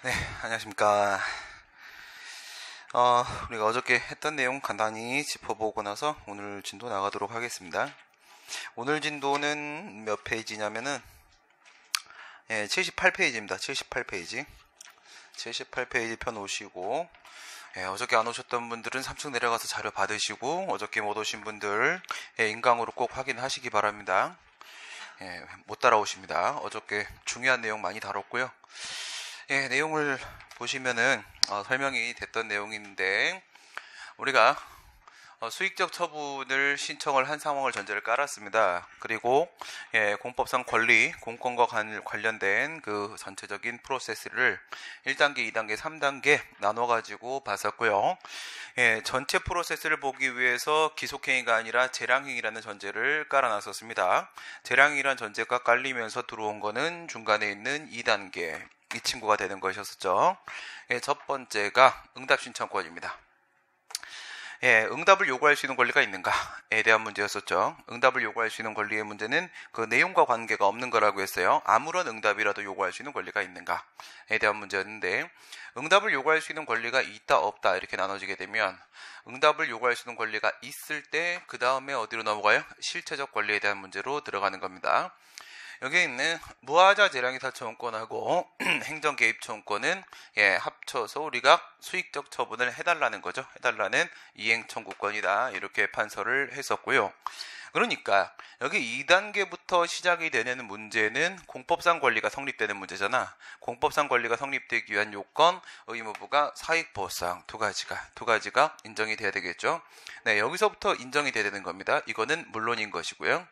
네, 안녕하십니까. 우리가 어저께 했던 내용 간단히 짚어보고 나서 오늘 진도 나가도록 하겠습니다. 오늘 진도는 몇 페이지냐면은, 78페이지입니다. 78페이지. 78페이지 편 오시고, 어저께 안 오셨던 분들은 3층 내려가서 자료 받으시고, 어저께 못 오신 분들, 인강으로 꼭 확인하시기 바랍니다. 못 따라오십니다. 어저께 중요한 내용 많이 다뤘고요. 내용을 보시면은 설명이 됐던 내용인데 우리가 수익적 처분을 신청을 한 상황을 전제를 깔았습니다. 그리고 공법상 권리, 공권과 관련된 그 전체적인 프로세스를 1단계, 2단계, 3단계 나눠가지고 봤었고요. 전체 프로세스를 보기 위해서 기속행위가 아니라 재량행위라는 전제를 깔아놨었습니다. 재량행위라는 전제가 깔리면서 들어온 거는 중간에 있는 2단계, 이 친구가 되는 것이었었죠. 첫 번째가 응답 신청권입니다. 응답을 요구할 수 있는 권리가 있는가에 대한 문제였었죠. 응답을 요구할 수 있는 권리의 문제는 그 내용과 관계가 없는 거라고 했어요. 아무런 응답이라도 요구할 수 있는 권리가 있는가에 대한 문제였는데, 응답을 요구할 수 있는 권리가 있다 없다 이렇게 나눠지게 되면 응답을 요구할 수 있는 권리가 있을 때 그 다음에 어디로 넘어가요? 실체적 권리에 대한 문제로 들어가는 겁니다. 여기에 있는 무하자 재량이사 처분권하고 행정개입 처분권은 합쳐서 우리가 수익적 처분을 해달라는 거죠. 해달라는 이행 청구권이다. 이렇게 판서를 했었고요. 그러니까 여기 2단계부터 시작이 되는 문제는 공법상 권리가 성립되는 문제잖아. 공법상 권리가 성립되기 위한 요건, 의무부가 사익보호상 두 가지가 인정이 돼야 되겠죠. 네, 여기서부터 인정이 돼야 되는 겁니다. 이거는 물론인 것이고요.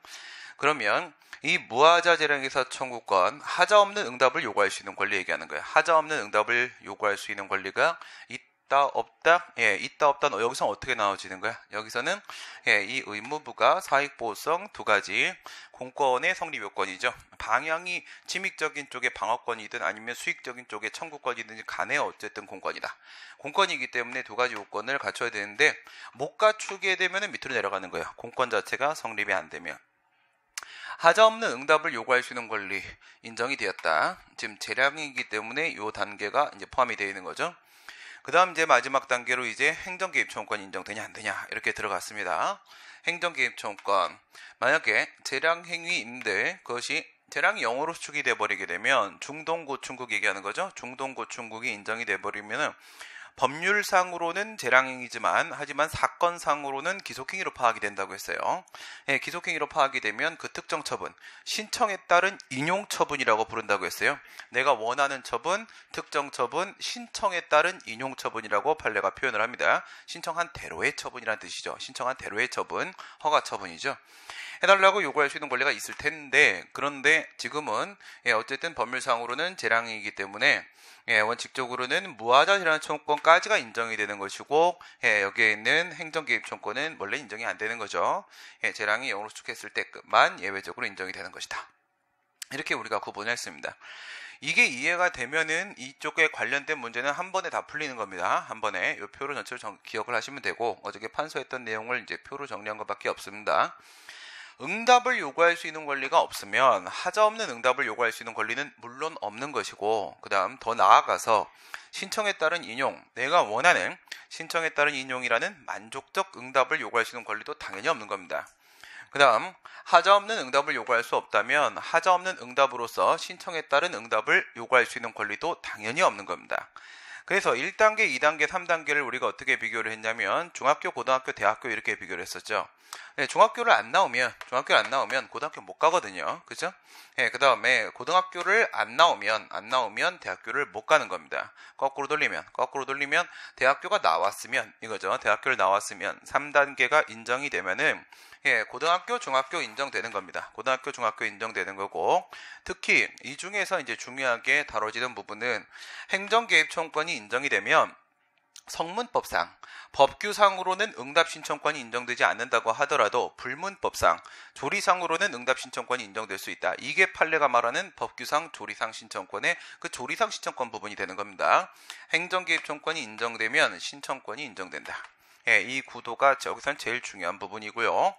그러면 이 무하자 재량이사 청구권, 하자 없는 응답을 요구할 수 있는 권리 얘기하는 거예요. 하자 없는 응답을 요구할 수 있는 권리가 있다 없다? 있다 없다. 여기서 어떻게 나눠지는 거야? 여기서는 이 의무부가 사익보호성 두 가지 공권의 성립 요건이죠. 방향이 침익적인 쪽의 방어권이든 아니면 수익적인 쪽의 청구권이든지 간에 어쨌든 공권이다. 공권이기 때문에 두 가지 요건을 갖춰야 되는데 못 갖추게 되면 밑으로 내려가는 거예요. 공권 자체가 성립이 안 되면. 하자 없는 응답을 요구할 수 있는 권리 인정이 되었다. 지금 재량이기 때문에 이 단계가 이제 포함이 되어 있는 거죠. 그 다음 이제 마지막 단계로 이제 행정개입청구권 인정되냐 안 되냐 이렇게 들어갔습니다. 행정개입청구권, 만약에 재량행위인데 그것이 재량이 0으로 수축이 돼버리게 되면 중동고충국 얘기하는 거죠. 중동고충국이 인정이 돼버리면 법률상으로는 재량행위지만 하지만 사건상으로는 기속행위로 파악이 된다고 했어요. 기속행위로 파악이 되면 그 특정 처분, 신청에 따른 인용처분이라고 부른다고 했어요. 내가 원하는 처분, 특정 처분, 신청에 따른 인용처분이라고 판례가 표현을 합니다. 신청한 대로의 처분이라는 뜻이죠. 신청한 대로의 처분, 허가처분이죠. 해달라고 요구할 수 있는 권리가 있을 텐데, 그런데 지금은 어쨌든 법률상으로는 재량이기 때문에 원칙적으로는 무하자 재량 청구권까지가 인정이 되는 것이고, 여기에 있는 행정개입 청구권은 원래 인정이 안 되는 거죠. 재량이 0으로 수축했을 때만 예외적으로 인정이 되는 것이다. 이렇게 우리가 구분을 했습니다. 이게 이해가 되면은 이쪽에 관련된 문제는 한 번에 다 풀리는 겁니다. 한 번에 이 표로 전체로 기억을 하시면 되고, 어저께 판서했던 내용을 이제 표로 정리한 것밖에 없습니다. 응답을 요구할 수 있는 권리가 없으면 하자 없는 응답을 요구할 수 있는 권리는 물론 없는 것이고, 그 다음 더 나아가서 신청에 따른 인용, 내가 원하는 신청에 따른 인용이라는 만족적 응답을 요구할 수 있는 권리도 당연히 없는 겁니다. 그 다음 하자 없는 응답을 요구할 수 없다면 하자 없는 응답으로서 신청에 따른 응답을 요구할 수 있는 권리도 당연히 없는 겁니다. 그래서 1단계, 2단계, 3단계를 우리가 어떻게 비교를 했냐면 중학교, 고등학교, 대학교 이렇게 비교를 했었죠. 중학교를 안 나오면 고등학교 못 가거든요. 그죠? 그 다음에 고등학교를 안 나오면 대학교를 못 가는 겁니다. 거꾸로 돌리면 대학교가 나왔으면 이거죠. 대학교를 나왔으면 3단계가 인정이 되면은 고등학교, 중학교 인정되는 겁니다. 고등학교, 중학교 인정되는 거고, 특히 이 중에서 이제 중요하게 다뤄지는 부분은 행정개입 청구권이 인정이 되면 성문법상, 법규상으로는 응답 신청권이 인정되지 않는다고 하더라도 불문법상, 조리상으로는 응답 신청권이 인정될 수 있다. 이게 판례가 말하는 법규상, 조리상 신청권의 그 조리상 신청권 부분이 되는 겁니다. 행정개입 청구권이 인정되면 신청권이 인정된다. 이 구도가 여기서는 제일 중요한 부분이고요.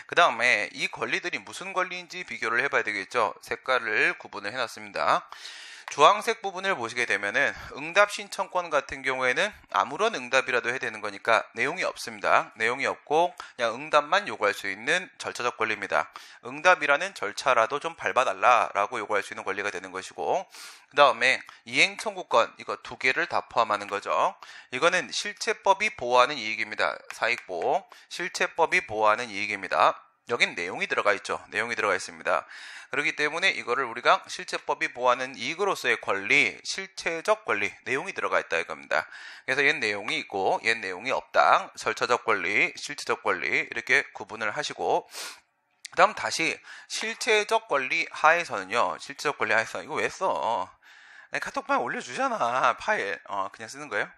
그 다음에 이 권리들이 무슨 권리인지 비교를 해봐야 되겠죠. 색깔을 구분을 해놨습니다. 주황색 부분을 보시게 되면은 응답 신청권 같은 경우에는 아무런 응답이라도 해야 되는 거니까 내용이 없습니다. 내용이 없고 그냥 응답만 요구할 수 있는 절차적 권리입니다. 응답이라는 절차라도 좀 밟아달라라고 요구할 수 있는 권리가 되는 것이고, 그 다음에 이행 청구권, 이거 두 개를 다 포함하는 거죠. 이거는 실체법이 보호하는 이익입니다. 사익보호, 실체법이 보호하는 이익입니다. 여긴 내용이 들어가 있죠. 내용이 들어가 있습니다. 그렇기 때문에 이거를 우리가 실체법이 보호하는 이익으로서의 권리, 실체적 권리, 내용이 들어가 있다 이겁니다. 그래서 얘는 내용이 있고 얘는 내용이 없다. 절차적 권리, 실체적 권리 이렇게 구분을 하시고, 그 다음 다시 실체적 권리 하에서는요. 실체적 권리 하에서 이거 왜 써? 카톡방에 올려주잖아. 파일. 그냥 쓰는 거예요?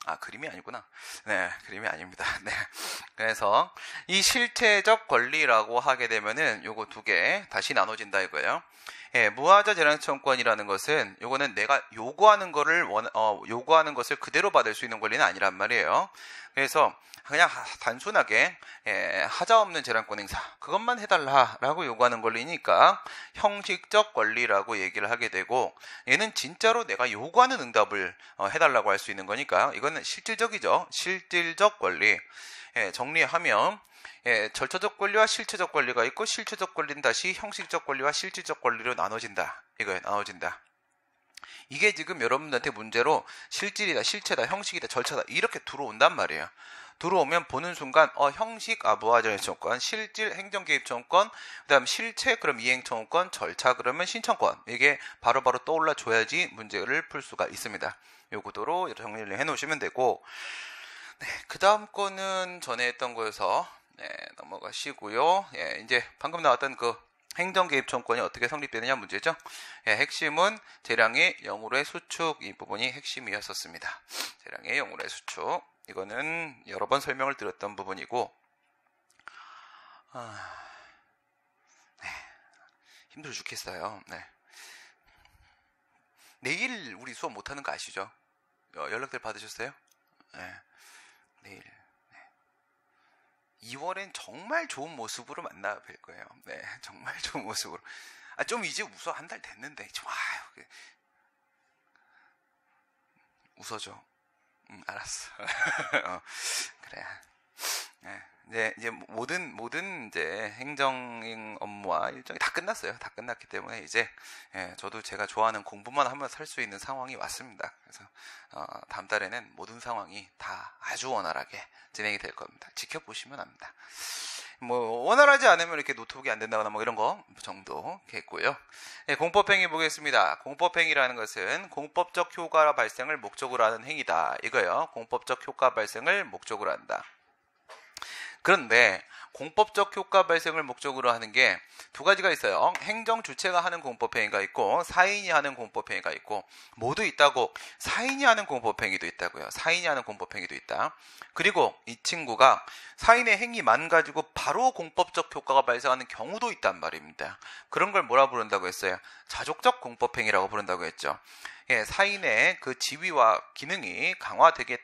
아, 그림이 아니구나. 네, 그림이 아닙니다. 네. 그래서 이 실체적 권리라고 하게 되면은 요거 두 개 다시 나눠진다 이거예요. 예, 무하자 재량청권이라는 것은 요거는 내가 요구하는 요구하는 것을 그대로 받을 수 있는 권리는 아니란 말이에요. 그래서 그냥 단순하게 하자 없는 재량권 행사 그것만 해달라라고 요구하는 권리니까 형식적 권리라고 얘기를 하게 되고, 얘는 진짜로 내가 요구하는 응답을 해달라고 할 수 있는 거니까 이거는 실질적이죠. 실질적 권리. 정리하면 절차적 권리와 실체적 권리가 있고, 실체적 권리는 다시 형식적 권리와 실질적 권리로 나눠진다. 이거에 나눠진다. 이게 지금 여러분들한테 문제로 실질이다, 실체다, 형식이다, 절차다 이렇게 들어온단 말이에요. 들어오면 보는 순간 형식 무하자청권, 실질 행정개입청권, 그 다음 실체 그럼 이행청구권, 절차 그러면 신청권, 이게 바로바로 떠올라 줘야지 문제를 풀 수가 있습니다. 요 구도로 정리를 해 놓으시면 되고, 네, 그 다음 거는 전에 했던 거여서 넘어가시고요. 이제 방금 나왔던 그 행정개입청권이 어떻게 성립되느냐 문제죠. 핵심은 재량의 영으로의 수축, 이 부분이 핵심이었었습니다. 재량의 영으로의 수축, 이거는 여러 번 설명을 드렸던 부분이고, 힘들어 죽겠어요. 네. 내일 우리 수업 못하는 거 아시죠? 연락들 받으셨어요? 네. 내일 2월엔 정말 좋은 모습으로 만나 뵐 거예요. 네, 정말 좋은 모습으로. 좀 이제 웃어. 한 달 됐는데 좀 웃어줘. 알았어. 그래. 이제 모든 이제 행정 업무와 일정이 다 끝났어요. 다 끝났기 때문에 이제 저도 제가 좋아하는 공부만 하면 살 수 있는 상황이 왔습니다. 그래서 다음 달에는 모든 상황이 다 아주 원활하게 진행이 될 겁니다. 지켜보시면 합니다. 원활하지 않으면 이렇게 노트북이 안 된다거나 이런 거 정도겠고요. 공법행위 보겠습니다. 공법행위라는 것은 공법적 효과 발생을 목적으로 하는 행위다. 이거요. 공법적 효과 발생을 목적으로 한다. 그런데 공법적 효과 발생을 목적으로 하는 게 두 가지가 있어요. 행정 주체가 하는 공법행위가 있고 사인이 하는 공법행위가 있고, 모두 있다고. 사인이 하는 공법행위도 있다고요. 사인이 하는 공법행위도 있다. 그리고 이 친구가 사인의 행위만 가지고 바로 공법적 효과가 발생하는 경우도 있단 말입니다. 그런 걸 뭐라 부른다고 했어요? 자족적 공법행위라고 부른다고 했죠. 사인의 그 지위와 기능이 강화됨에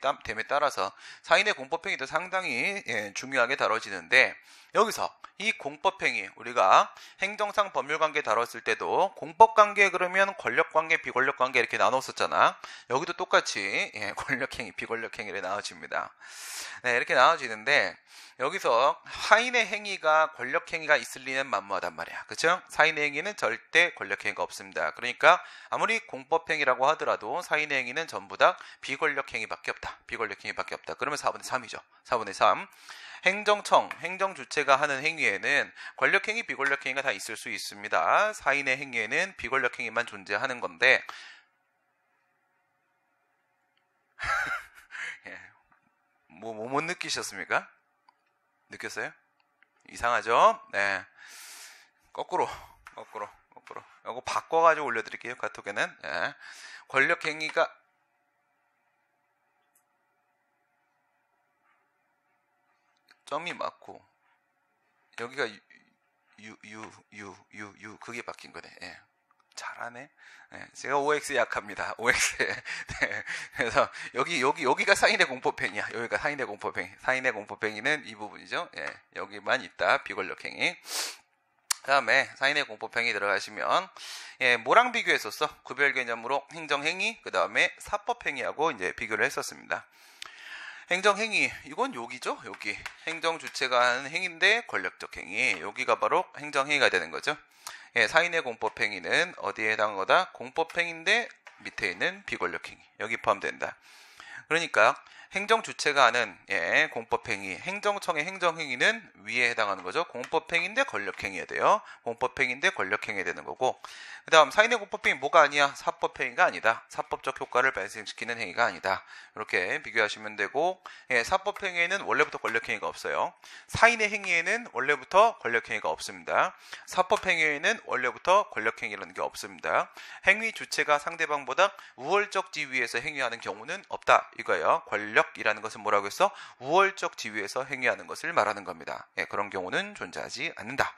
따라서 사인의 공법행위도 상당히 중요하게 다뤄지는데, 여기서 이 공법행위, 우리가 행정상 법률관계 다뤘을 때도 공법관계 그러면 권력관계, 비권력관계 이렇게 나눴었잖아. 여기도 똑같이 권력행위, 비권력행위를 나눠집니다. 네, 이렇게 나눠지는데, 여기서 사인의 행위가 권력행위가 있을 리는 만무하단 말이야. 그쵸? 사인의 행위는 절대 권력행위가 없습니다. 그러니까 아무리 공법행위라고 하더라도 사인의 행위는 전부 다 비권력행위밖에 없다. 비권력행위밖에 없다. 그러면 4분의 3이죠. 4분의 3. 행정청, 행정주체가 하는 행위에는 권력행위, 비권력행위가 다 있을 수 있습니다. 사인의 행위에는 비권력행위만 존재하는 건데 못 느끼셨습니까? 느꼈어요? 이상하죠? 네. 거꾸로. 이거 바꿔가지고 올려드릴게요. 카톡에는. 권력행위가 점이 맞고 여기가 유 그게 바뀐 거네. 잘하네. 제가 OX 약합니다. OX. 네. 그래서 여기가 사인의 공법행위야. 여기가 사인의 공법행위. 사인의 공법행위는 이 부분이죠. 여기만 있다. 비권력행위. 그 다음에 사인의 공법행위 들어가시면 뭐랑 비교했었어? 구별 개념으로 행정행위, 그 다음에 사법행위하고 이제 비교를 했었습니다. 행정행위, 이건 여기죠? 여기. 행정주체가 하는 행위인데 권력적 행위. 여기가 바로 행정행위가 되는 거죠. 사인의 공법행위는 어디에 해당한 거다? 공법행위인데 밑에 있는 비권력행위. 여기 포함된다. 그러니까 행정주체가 하는 공법행위, 행정청의 행정행위는 위에 해당하는 거죠. 공법행위인데 권력행위가 돼요. 공법행위인데 권력행위가 되는 거고, 그 다음 사인의 공법행위 뭐가 아니야? 사법행위가 아니다. 사법적 효과를 발생시키는 행위가 아니다. 이렇게 비교하시면 되고, 사법행위에는 원래부터 권력행위가 없어요. 사인의 행위에는 원래부터 권력행위가 없습니다. 사법행위에는 원래부터 권력행위라는 게 없습니다. 행위 주체가 상대방보다 우월적 지위에서 행위하는 경우는 없다. 이거예요. 권력이라는 것은 뭐라고 했어? 우월적 지위에서 행위하는 것을 말하는 겁니다. 그런 경우는 존재하지 않는다.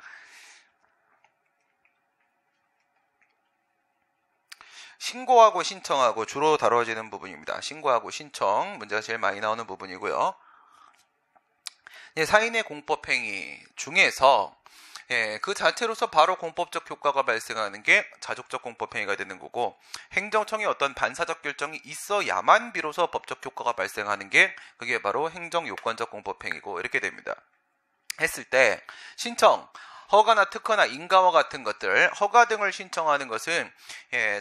신고하고 신청하고 주로 다뤄지는 부분입니다. 신고하고 신청, 문제가 제일 많이 나오는 부분이고요. 사인의 공법행위 중에서 그 자체로서 바로 공법적 효과가 발생하는 게 자족적 공법행위가 되는 거고, 행정청의 어떤 반사적 결정이 있어야만 비로소 법적 효과가 발생하는 게 그게 바로 행정요건적 공법행위고, 이렇게 됩니다. 했을 때 신청, 허가나 특허나 인가와 같은 것들, 허가 등을 신청하는 것은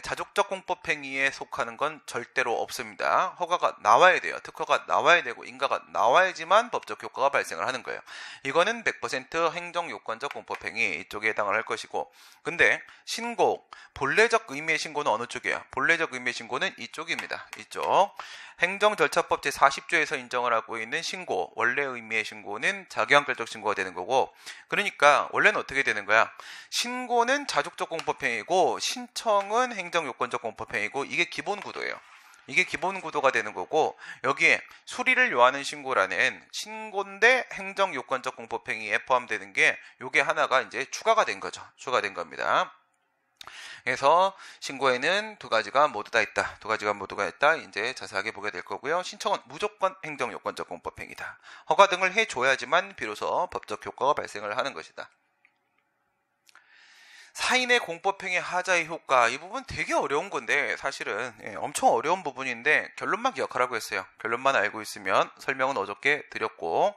자족적 공법행위에 속하는 건 절대로 없습니다. 허가가 나와야 돼요. 특허가 나와야 되고 인가가 나와야지만 법적 효과가 발생을 하는 거예요. 이거는 100% 행정요건적 공법행위 이쪽에 해당을 할 것이고, 근데 신고, 본래적 의미의 신고는 어느 쪽이에요? 본래적 의미의 신고는 이쪽입니다. 이쪽. 행정절차법 제40조에서 인정을 하고 있는 신고, 원래 의미의 신고는 자기한결적 신고가 되는 거고, 그러니까 원래는 어떻게 되는 거야? 신고는 자족적 공법행위고 신청은 행정요건적 공법행위고, 이게 기본 구도예요. 이게 기본 구도가 되는 거고, 여기에 수리를 요하는 신고라는 신고인데 행정요건적 공법행위에 포함되는 게 요게 하나가 이제 추가가 된 거죠. 추가된 겁니다. 그래서 신고에는 두 가지가 모두 다 있다. 두 가지가 모두가 있다. 이제 자세하게 보게 될 거고요. 신청은 무조건 행정요건적 공법행위다. 허가 등을 해줘야지만 비로소 법적 효과가 발생을 하는 것이다. 사인의 공법행위 하자의 효과, 이 부분 되게 어려운 건데 사실은 엄청 어려운 부분인데 결론만 기억하라고 했어요. 결론만 알고 있으면 설명은 어저께 드렸고,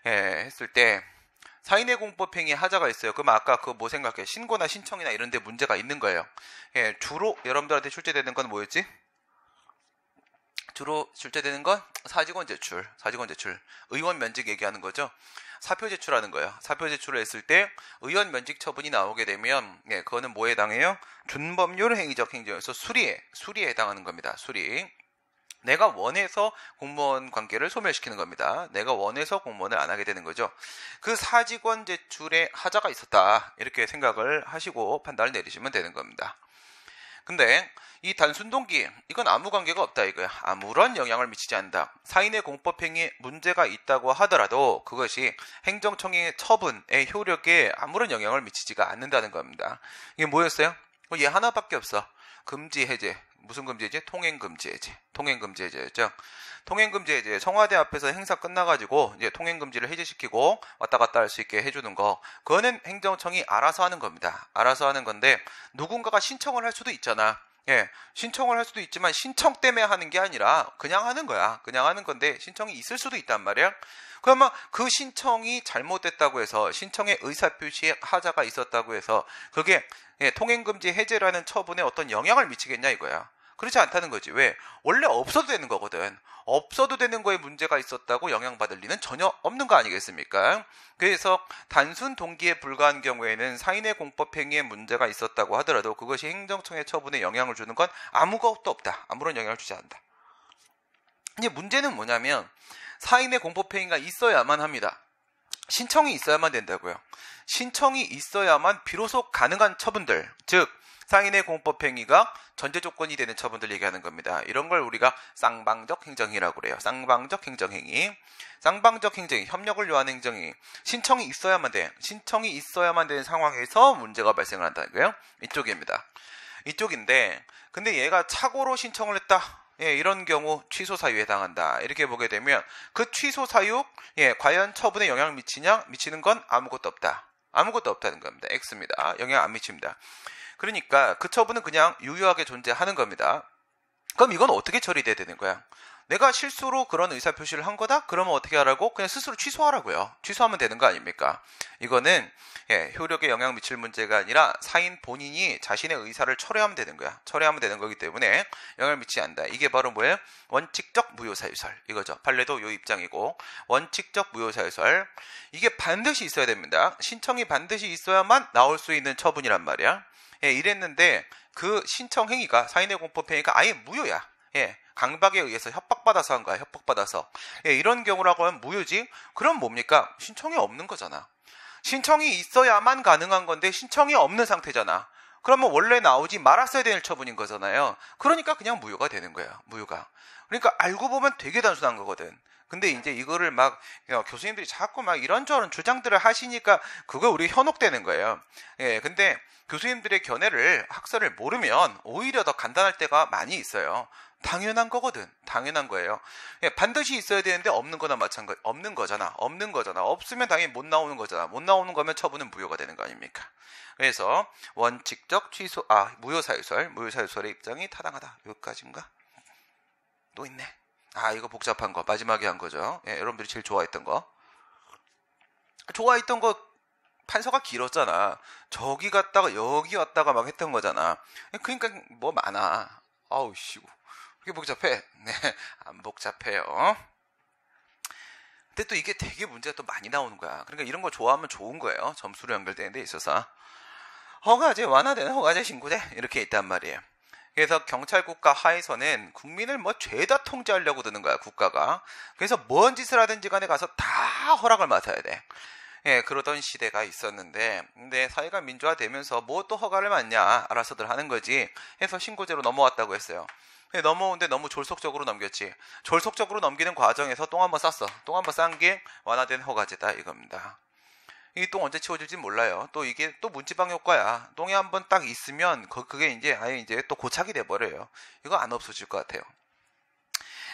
했을 때 사인의 공법행위 하자가 있어요. 그럼 아까 그 뭐 생각해? 신고나 신청이나 이런 데 문제가 있는 거예요. 주로 여러분들한테 출제되는 건 뭐였지? 주로 출제되는 건 사직원 제출. 의원 면직 얘기하는 거죠. 사표 제출하는 거예요. 사표 제출을 했을 때 의원 면직 처분이 나오게 되면 그거는 뭐에 해당해요? 준법률 행위적 행정에서 수리에 해당하는 겁니다. 수리. 내가 원해서 공무원 관계를 소멸시키는 겁니다. 내가 원해서 공무원을 안 하게 되는 거죠. 그 사직원 제출에 하자가 있었다. 이렇게 생각을 하시고 판단을 내리시면 되는 겁니다. 근데 이 단순 동기, 이건 아무 관계가 없다 이거야. 아무런 영향을 미치지 않는다. 사인의 공법행위에 문제가 있다고 하더라도 그것이 행정청의 처분의 효력에 아무런 영향을 미치지가 않는다는 겁니다. 이게 뭐였어요? 얘 하나밖에 없어. 금지 해제. 무슨 금지 해제? 통행금지 해제. 통행금지 해제였죠. 통행금지 해제. 청와대 앞에서 행사 끝나가지고 이제 통행금지를 해제시키고 왔다 갔다 할 수 있게 해주는 거. 그거는 행정청이 알아서 하는 겁니다. 알아서 하는 건데 누군가가 신청을 할 수도 있잖아. 신청을 할 수도 있지만 신청 때문에 하는 게 아니라 그냥 하는 거야. 그냥 하는 건데 신청이 있을 수도 있단 말이야. 그러면 그 신청이 잘못됐다고 해서 신청의 의사표시에 하자가 있었다고 해서 그게 통행금지 해제라는 처분에 어떤 영향을 미치겠냐 이거야. 그렇지 않다는 거지. 왜? 원래 없어도 되는 거거든. 없어도 되는 거에 문제가 있었다고 영향받을 리는 전혀 없는 거 아니겠습니까? 그래서 단순 동기에 불과한 경우에는 사인의 공법행위에 문제가 있었다고 하더라도 그것이 행정청의 처분에 영향을 주는 건 아무것도 없다. 아무런 영향을 주지 않는다. 이제 문제는 뭐냐면 사인의 공법행위가 있어야만 합니다. 신청이 있어야만 된다고요. 신청이 있어야만 비로소 가능한 처분들, 즉 사인의 공법행위가 전제조건이 되는 처분들 얘기하는 겁니다. 이런 걸 우리가 쌍방적 행정이라고 그래요. 쌍방적 행정행위. 쌍방적 행정이 협력을 요하는 행정이 신청이 있어야만 돼. 신청이 있어야만 되는 상황에서 문제가 발생을 한다는 거예요. 이쪽입니다. 이쪽인데 근데 얘가 착오로 신청을 했다. 이런 경우 취소 사유에 해당한다. 이렇게 보게 되면 그 취소 사유 과연 처분에 영향을 미치냐? 미치는 건 아무것도 없다. 아무것도 없다는 겁니다. X입니다. 영향 안 미칩니다. 그러니까 그 처분은 그냥 유효하게 존재하는 겁니다. 그럼 이건 어떻게 처리돼야 되는 거야? 내가 실수로 그런 의사표시를 한 거다? 그러면 어떻게 하라고? 그냥 스스로 취소하라고요. 취소하면 되는 거 아닙니까? 이거는 효력에 영향 미칠 문제가 아니라 사인 본인이 자신의 의사를 철회하면 되는 거야. 철회하면 되는 거기 때문에 영향을 미치지 않는다. 이게 바로 뭐예요? 원칙적 무효사유설 이거죠. 판례도 요 입장이고 원칙적 무효사유설 이게 반드시 있어야 됩니다. 신청이 반드시 있어야만 나올 수 있는 처분이란 말이야. 이랬는데 그 신청 행위가 사인의 공법 행위가 아예 무효야. 강박에 의해서 협박받아서 한 거야. 협박받아서. 이런 경우라고 하면 무효지? 그럼 뭡니까? 신청이 없는 거잖아. 신청이 있어야만 가능한 건데 신청이 없는 상태잖아. 그러면 원래 나오지 말았어야 될 처분인 거잖아요. 그러니까 그냥 무효가 되는 거예요. 무효가. 그러니까 알고 보면 되게 단순한 거거든. 근데 이제 이거를 막 교수님들이 자꾸 막 이런저런 주장들을 하시니까 그거 우리 현혹되는 거예요. 근데 교수님들의 견해를 학설을 모르면 오히려 더 간단할 때가 많이 있어요. 당연한 거거든. 당연한 거예요. 반드시 있어야 되는데 없는 거나 마찬가지. 없는 거잖아. 없는 거잖아. 없으면 당연히 못 나오는 거잖아. 못 나오는 거면 처분은 무효가 되는 거 아닙니까? 그래서 원칙적 취소, 무효사유설의 입장이 타당하다. 여기까지인가? 또 있네. 이거 복잡한 거. 마지막에 한 거죠. 여러분들이 제일 좋아했던 거. 좋아했던 거 판서가 길었잖아. 저기 갔다가 여기 왔다가 막 했던 거잖아. 그러니까 뭐 많아. 아우 씨. 그게 복잡해? 네, 안 복잡해요. 근데 또 이게 되게 문제가 또 많이 나오는 거야. 그러니까 이런 거 좋아하면 좋은 거예요. 점수로 연결되는 데 있어서. 허가제, 완화되는 허가제 신고제 이렇게 있단 말이에요. 그래서 경찰국가 하에서는 국민을 뭐 죄다 통제하려고 드는 거야, 국가가. 그래서 뭔 짓을 하든지 간에 가서 다 허락을 맡아야 돼. 그러던 시대가 있었는데, 근데 사회가 민주화되면서 뭐 또 허가를 맡냐, 알아서들 하는 거지 해서 신고제로 넘어왔다고 했어요. 넘어오는데 너무 졸속적으로 넘겼지. 졸속적으로 넘기는 과정에서 똥 한번 쌌어. 똥 한번 싼 게 완화된 허가제다 이겁니다. 이 똥 언제 치워질지 몰라요. 또 이게 또 문지방 효과야. 똥이 한번 딱 있으면 그게 이제 아예 이제 또 고착이 돼 버려요. 이거 안 없어질 것 같아요.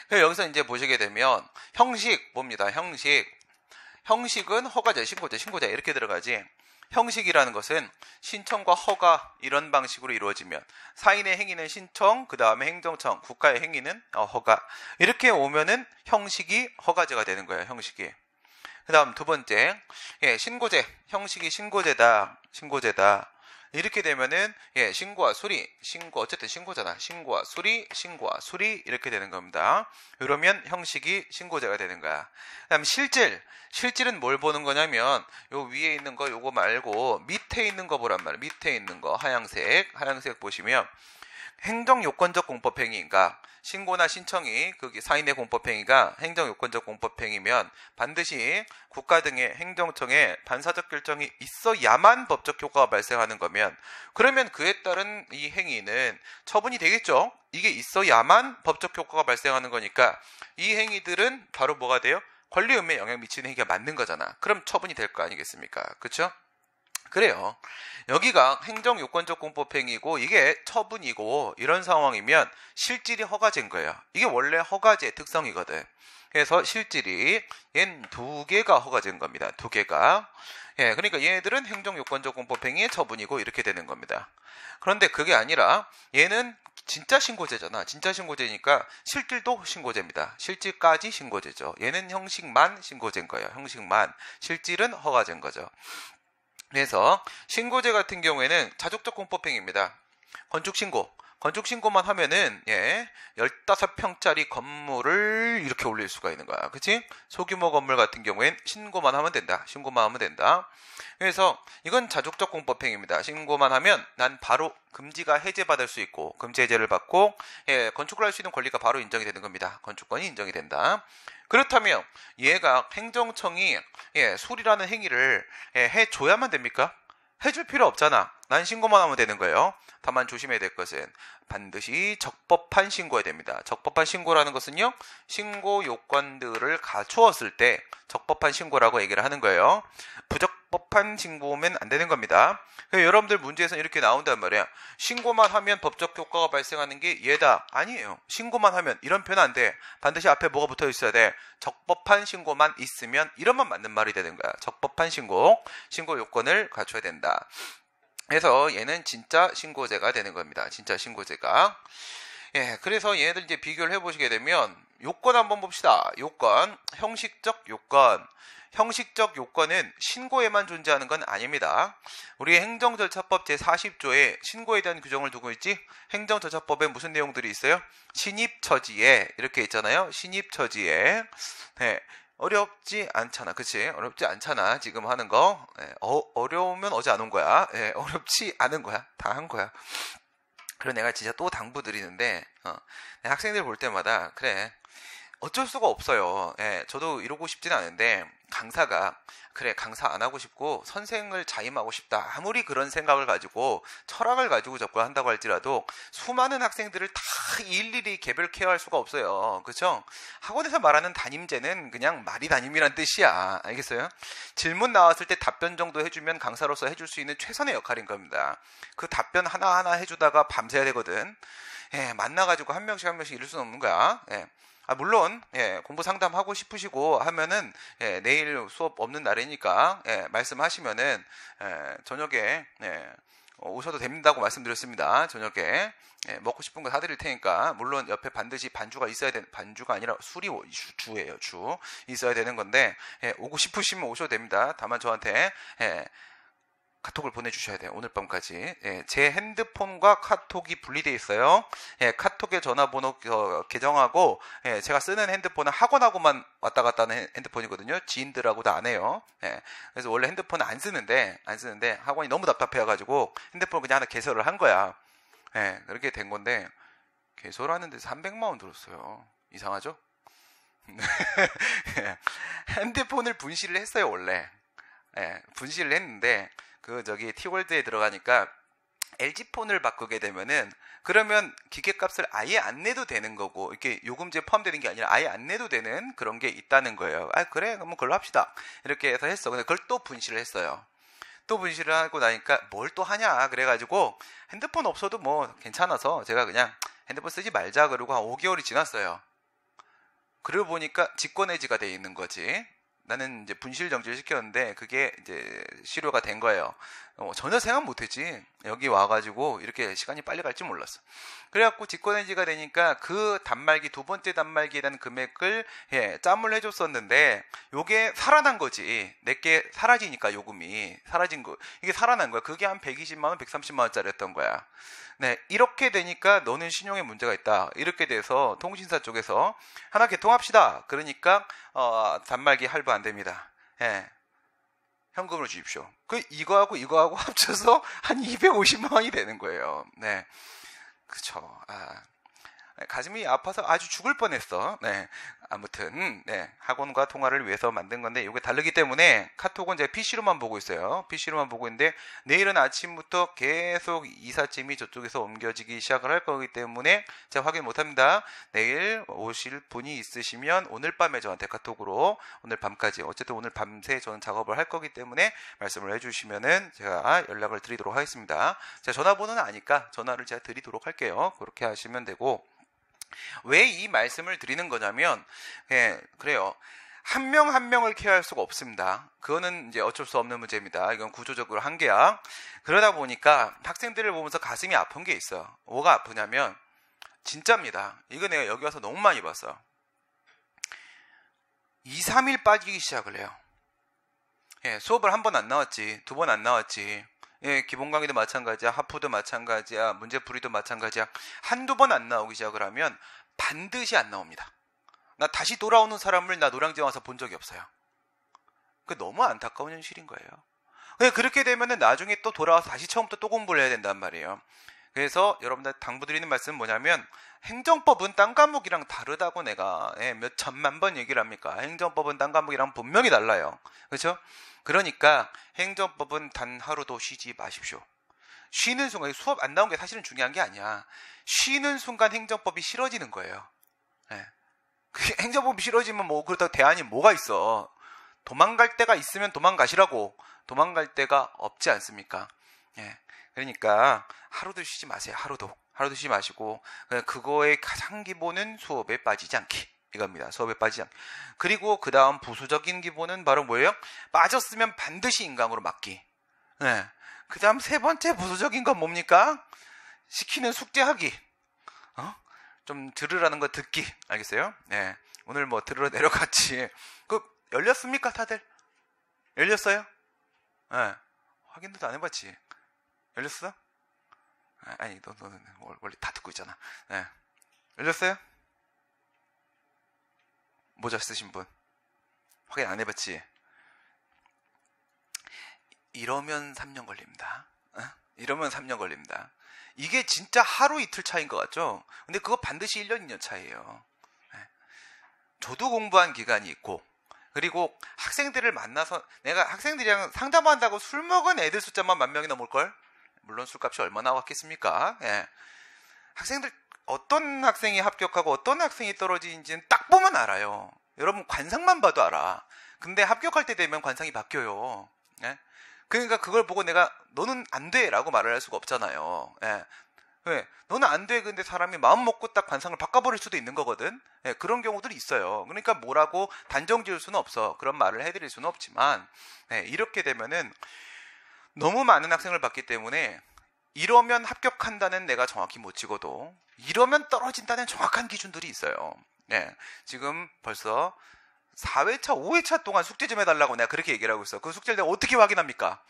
그래서 여기서 이제 보시게 되면 형식 봅니다. 형식은 허가제, 신고제 이렇게 들어가지. 형식이라는 것은 신청과 허가 이런 방식으로 이루어지면 사인의 행위는 신청, 그 다음에 행정청, 국가의 행위는 허가 이렇게 오면은 형식이 허가제가 되는 거예요. 형식이. 그 다음 두 번째 신고제, 형식이 신고제다 이렇게 되면은 신고와 수리, 어쨌든 신고잖아. 신고와 수리 이렇게 되는 겁니다. 이러면 형식이 신고제가 되는 거야. 그다음 실질은 뭘 보는 거냐면 요 위에 있는 거 요거 말고 밑에 있는 거 보란 말이야. 밑에 있는 거 하얀색 보시면 행정요건적 공법행위인가 신고나 신청이 그 사인의 공법행위가 행정요건적 공법행위면 반드시 국가 등의 행정청에 반사적 결정이 있어야만 법적 효과가 발생하는 거면 그러면 그에 따른 이 행위는 처분이 되겠죠. 이게 있어야만 법적 효과가 발생하는 거니까 이 행위들은 바로 뭐가 돼요? 권리의무에 영향 미치는 행위가 맞는 거잖아. 그럼 처분이 될 거 아니겠습니까? 그렇죠? 그래요. 여기가 행정요건적 공법행위고 이게 처분이고 이런 상황이면 실질이 허가제인 거예요. 이게 원래 허가제의 특성이거든. 그래서 실질이 얘는 두 개가 허가제인 겁니다. 두 개가. 그러니까 얘네들은 행정요건적 공법행위의 처분이고 이렇게 되는 겁니다. 그런데 그게 아니라 얘는 진짜 신고제잖아. 진짜 신고제니까 실질도 신고제입니다. 실질까지 신고제죠. 얘는 형식만 신고제인 거예요. 형식만. 실질은 허가제인 거죠. 그래서 신고제 같은 경우에는 자족적 공법행위입니다. 건축신고만 하면은 15평짜리 건물을 이렇게 올릴 수가 있는 거야. 그치? 소규모 건물 같은 경우엔 신고만 하면 된다. 그래서 이건 자족적 공법행위입니다. 신고만 하면 난 바로 금지가 해제받을 수 있고 금지 해제를 받고 건축을 할 수 있는 권리가 바로 인정이 되는 겁니다. 건축권이 인정이 된다. 그렇다면 얘가 행정청이 수리라는 행위를 해줘야만 됩니까? 해줄 필요 없잖아. 난 신고만 하면 되는 거예요. 다만 조심해야 될 것은 반드시 적법한 신고해야 됩니다. 적법한 신고라는 것은요. 신고 요건들을 갖추었을 때 적법한 신고라고 얘기를 하는 거예요. 적법한 신고면 안 되는 겁니다. 여러분들 문제에서는 이렇게 나온단 말이야. 신고만 하면 법적 효과가 발생하는 게 얘다. 아니에요. 신고만 하면 이런 표현 안 돼. 반드시 앞에 뭐가 붙어 있어야 돼. 적법한 신고만 있으면 이런만 맞는 말이 되는 거야. 적법한 신고 요건을 갖춰야 된다. 그래서 얘는 진짜 신고죄가 되는 겁니다. 진짜 신고죄가. 예, 그래서 얘네들 이제 비교를 해보시게 되면 요건 한번 봅시다. 요건, 형식적 요건. 형식적 요건은 신고에만 존재하는 건 아닙니다. 우리 행정절차법 제40조에 신고에 대한 규정을 두고 있지? 행정절차법에 무슨 내용들이 있어요? 신입처지에 이렇게 있잖아요. 신입처지에. 네, 어렵지 않잖아. 그치? 어렵지 않잖아. 지금 하는 거. 네, 어려우면 어제 안 온 거야. 네, 어렵지 않은 거야. 다 한 거야. 그럼 내가 진짜 또 당부드리는데 학생들 볼 때마다 그래 어쩔 수가 없어요. 예, 저도 이러고 싶진 않은데 강사가 그래 강사 안 하고 싶고 선생을 자임하고 싶다. 아무리 그런 생각을 가지고 철학을 가지고 접근한다고 할지라도 수많은 학생들을 다 일일이 개별 케어할 수가 없어요. 그렇죠? 학원에서 말하는 담임제는 그냥 말이 담임이란 뜻이야. 알겠어요? 질문 나왔을 때 답변 정도 해주면 강사로서 해줄 수 있는 최선의 역할인 겁니다. 그 답변 하나하나 해주다가 밤새야 되거든. 예, 만나가지고 한 명씩 이럴 수는 없는 거야. 예. 물론 공부 상담하고 싶으시고 하면은 내일 수업 없는 날이니까 말씀하시면은 저녁에 오셔도 된다고 말씀드렸습니다. 저녁에 먹고 싶은 거 사드릴 테니까 물론 옆에 반드시 반주가 있어야 되는 반주가 아니라 술이 주예요. 주 있어야 되는 건데 오고 싶으시면 오셔도 됩니다. 다만 저한테 카톡을 보내주셔야 돼요. 오늘 밤까지. 제 핸드폰과 카톡이 분리되어 있어요. 카톡의 전화번호 계정하고 제가 쓰는 핸드폰은 학원하고만 왔다 갔다 하는 핸드폰이거든요. 지인들하고도 안 해요. 그래서 원래 핸드폰은 안 쓰는데 학원이 너무 답답해가지고 핸드폰 그냥 하나 개설을 한 거야. 그렇게 된 건데 개설하는데 300만 원 들었어요. 이상하죠? 핸드폰을 분실을 했어요. 원래. 분실을 했는데 티월드에 들어가니까 LG폰을 바꾸게 되면은 그러면 기계값을 아예 안 내도 되는 거고 이렇게 요금제에 포함되는 게 아니라 아예 안 내도 되는 그런 게 있다는 거예요. 그래 그럼 그걸로 합시다. 이렇게 해서 했어. 근데 그걸 또 분실을 했어요. 또 분실을 하고 나니까 뭘 또 하냐 그래가지고 핸드폰 없어도 뭐 괜찮아서 제가 그냥 핸드폰 쓰지 말자 그러고 한 5개월이 지났어요. 그러고 보니까 직권해지가 돼 있는 거지. 나는 이제 분실 정지를 시켰는데 그게 이제 실효가 된 거예요. 전혀 생각 못했지. 여기 와가지고 이렇게 시간이 빨리 갈 줄 몰랐어. 그래갖고 직권해지가 되니까 그 단말기 두 번째 단말기에 대한 금액을 짬을 해줬었는데 요게 살아난 거지. 내게 사라지니까 요금이 사라진 거. 이게 살아난 거야. 그게 한 120만 원, 130만 원짜리였던 거야. 이렇게 되니까 너는 신용에 문제가 있다. 이렇게 돼서 통신사 쪽에서 하나 개통합시다. 그러니까 단말기 할부 안 됩니다. 현금으로 주십시오. 이거하고 합쳐서 한 250만 원이 되는 거예요. 그쵸. 가슴이 아파서 아주 죽을 뻔했어. 아무튼 학원과 통화를 위해서 만든 건데 이게 다르기 때문에 카톡은 제가 PC로만 보고 있어요. PC로만 보고 있는데 내일은 아침부터 계속 이삿짐이 저쪽에서 옮겨지기 시작을 할 거기 때문에 제가 확인 못합니다. 내일 오실 분이 있으시면 오늘 밤에 저한테 카톡으로 오늘 밤까지 어쨌든 오늘 밤새 저는 작업을 할 거기 때문에 말씀을 해주시면은 제가 연락을 드리도록 하겠습니다. 제가 전화번호는 아니까 전화를 제가 드리도록 할게요. 그렇게 하시면 되고 왜 이 말씀을 드리는 거냐면 그래요. 한 명 한 명을 케어할 수가 없습니다. 그거는 이제 어쩔 수 없는 문제입니다. 이건 구조적으로 한계야. 그러다 보니까 학생들을 보면서 가슴이 아픈 게 있어요. 뭐가 아프냐면 진짜입니다. 이거 내가 여기 와서 너무 많이 봤어. 2, 3일 빠지기 시작을 해요. 수업을 한 번 안 나왔지, 두 번 안 나왔지. 기본 강의도 마찬가지야, 하프도 마찬가지야, 문제풀이도 마찬가지야. 한두 번 안 나오기 시작을 하면 반드시 안 나옵니다. 나 다시 돌아오는 사람을 나 노량진 와서 본 적이 없어요. 그 너무 안타까운 현실인 거예요. 그렇게 되면은 나중에 또 돌아와서 다시 처음부터 또 공부를 해야 된단 말이에요. 그래서 여러분들 당부드리는 말씀은 뭐냐면 행정법은 딴 과목이랑 다르다고 내가 몇 천만 번 얘기를 합니까? 행정법은 딴 과목이랑 분명히 달라요. 그렇죠? 그러니까 행정법은 단 하루도 쉬지 마십시오. 쉬는 순간 수업 안 나온 게 사실은 중요한 게 아니야. 쉬는 순간 행정법이 싫어지는 거예요. 행정법이 싫어지면 뭐 그렇다고 대안이 뭐가 있어. 도망갈 데가 있으면 도망가시라고. 도망갈 데가 없지 않습니까? 예. 그러니까 하루도 쉬지 마세요. 하루도 쉬지 마시고 그거의 가장 기본은 수업에 빠지지 않기. 이겁니다. 수업에 빠지지 않기. 그리고 그 다음 부수적인 기본은 바로 뭐예요? 빠졌으면 반드시 인강으로 막기. 예. 그 다음 세 번째 부수적인 건 뭡니까? 시키는 숙제하기. 좀 들으라는 거 듣기. 알겠어요? 네. 오늘 뭐 들으러 내려갔지. 열렸습니까, 다들? 열렸어요? 네. 확인도 안 해봤지. 열렸어? 아니, 너는 원래 다 듣고 있잖아. 네. 열렸어요? 모자 쓰신 분. 확인 안 해봤지? 이러면 3년 걸립니다. 이러면 3년 걸립니다. 이게 진짜 하루 이틀 차이인 것 같죠? 근데 그거 반드시 1년, 2년 차이예요. 저도 공부한 기간이 있고, 그리고 학생들을 만나서 내가 학생들이랑 상담한다고 술 먹은 애들 숫자만 10,000명이 넘을걸? 물론 술값이 얼마나 왔겠습니까? 예. 학생들, 어떤 학생이 합격하고 어떤 학생이 떨어지는지는 딱 보면 알아요. 여러분 관상만 봐도 알아. 근데 합격할 때 되면 관상이 바뀌어요. 예? 그러니까 그걸 보고 내가 너는 안 돼 라고 말을 할 수가 없잖아요. 예. 왜? 너는 안 돼. 근데 사람이 마음 먹고 딱 관상을 바꿔버릴 수도 있는 거거든. 예, 그런 경우들이 있어요. 그러니까 뭐라고 단정 지을 수는 없어. 그런 말을 해드릴 수는 없지만 이렇게 되면은 너무 많은 학생을 받기 때문에 이러면 합격한다는 내가 정확히 못 찍어도 이러면 떨어진다는 정확한 기준들이 있어요. 예, 지금 벌써 4회차, 5회차 동안 숙제 좀 해달라고 내가 그렇게 얘기를 하고 있어. 그 숙제를 내가 어떻게 확인합니까?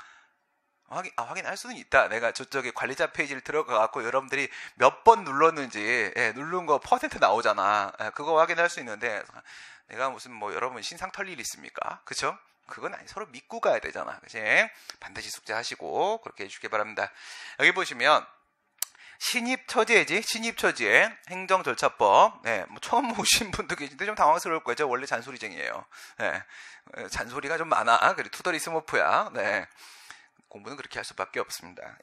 확인할 수는 있다. 내가 저쪽에 관리자 페이지를 들어가갖고 여러분들이 몇 번 눌렀는지, 누른 거 퍼센트 나오잖아. 그거 확인할 수 있는데, 내가 무슨 뭐 여러분 신상 털 일 있습니까? 그쵸? 그건 아니, 서로 믿고 가야 되잖아. 그치? 반드시 숙제하시고, 그렇게 해주시기 바랍니다. 여기 보시면, 신입처지회지, 신입처지회, 행정절차법. 뭐 처음 오신 분도 계신데 좀 당황스러울 거예요. 저 원래 잔소리쟁이에요. 잔소리가 좀 많아. 그리고 투덜이 스머프야. 공부는 그렇게 할 수밖에 없습니다.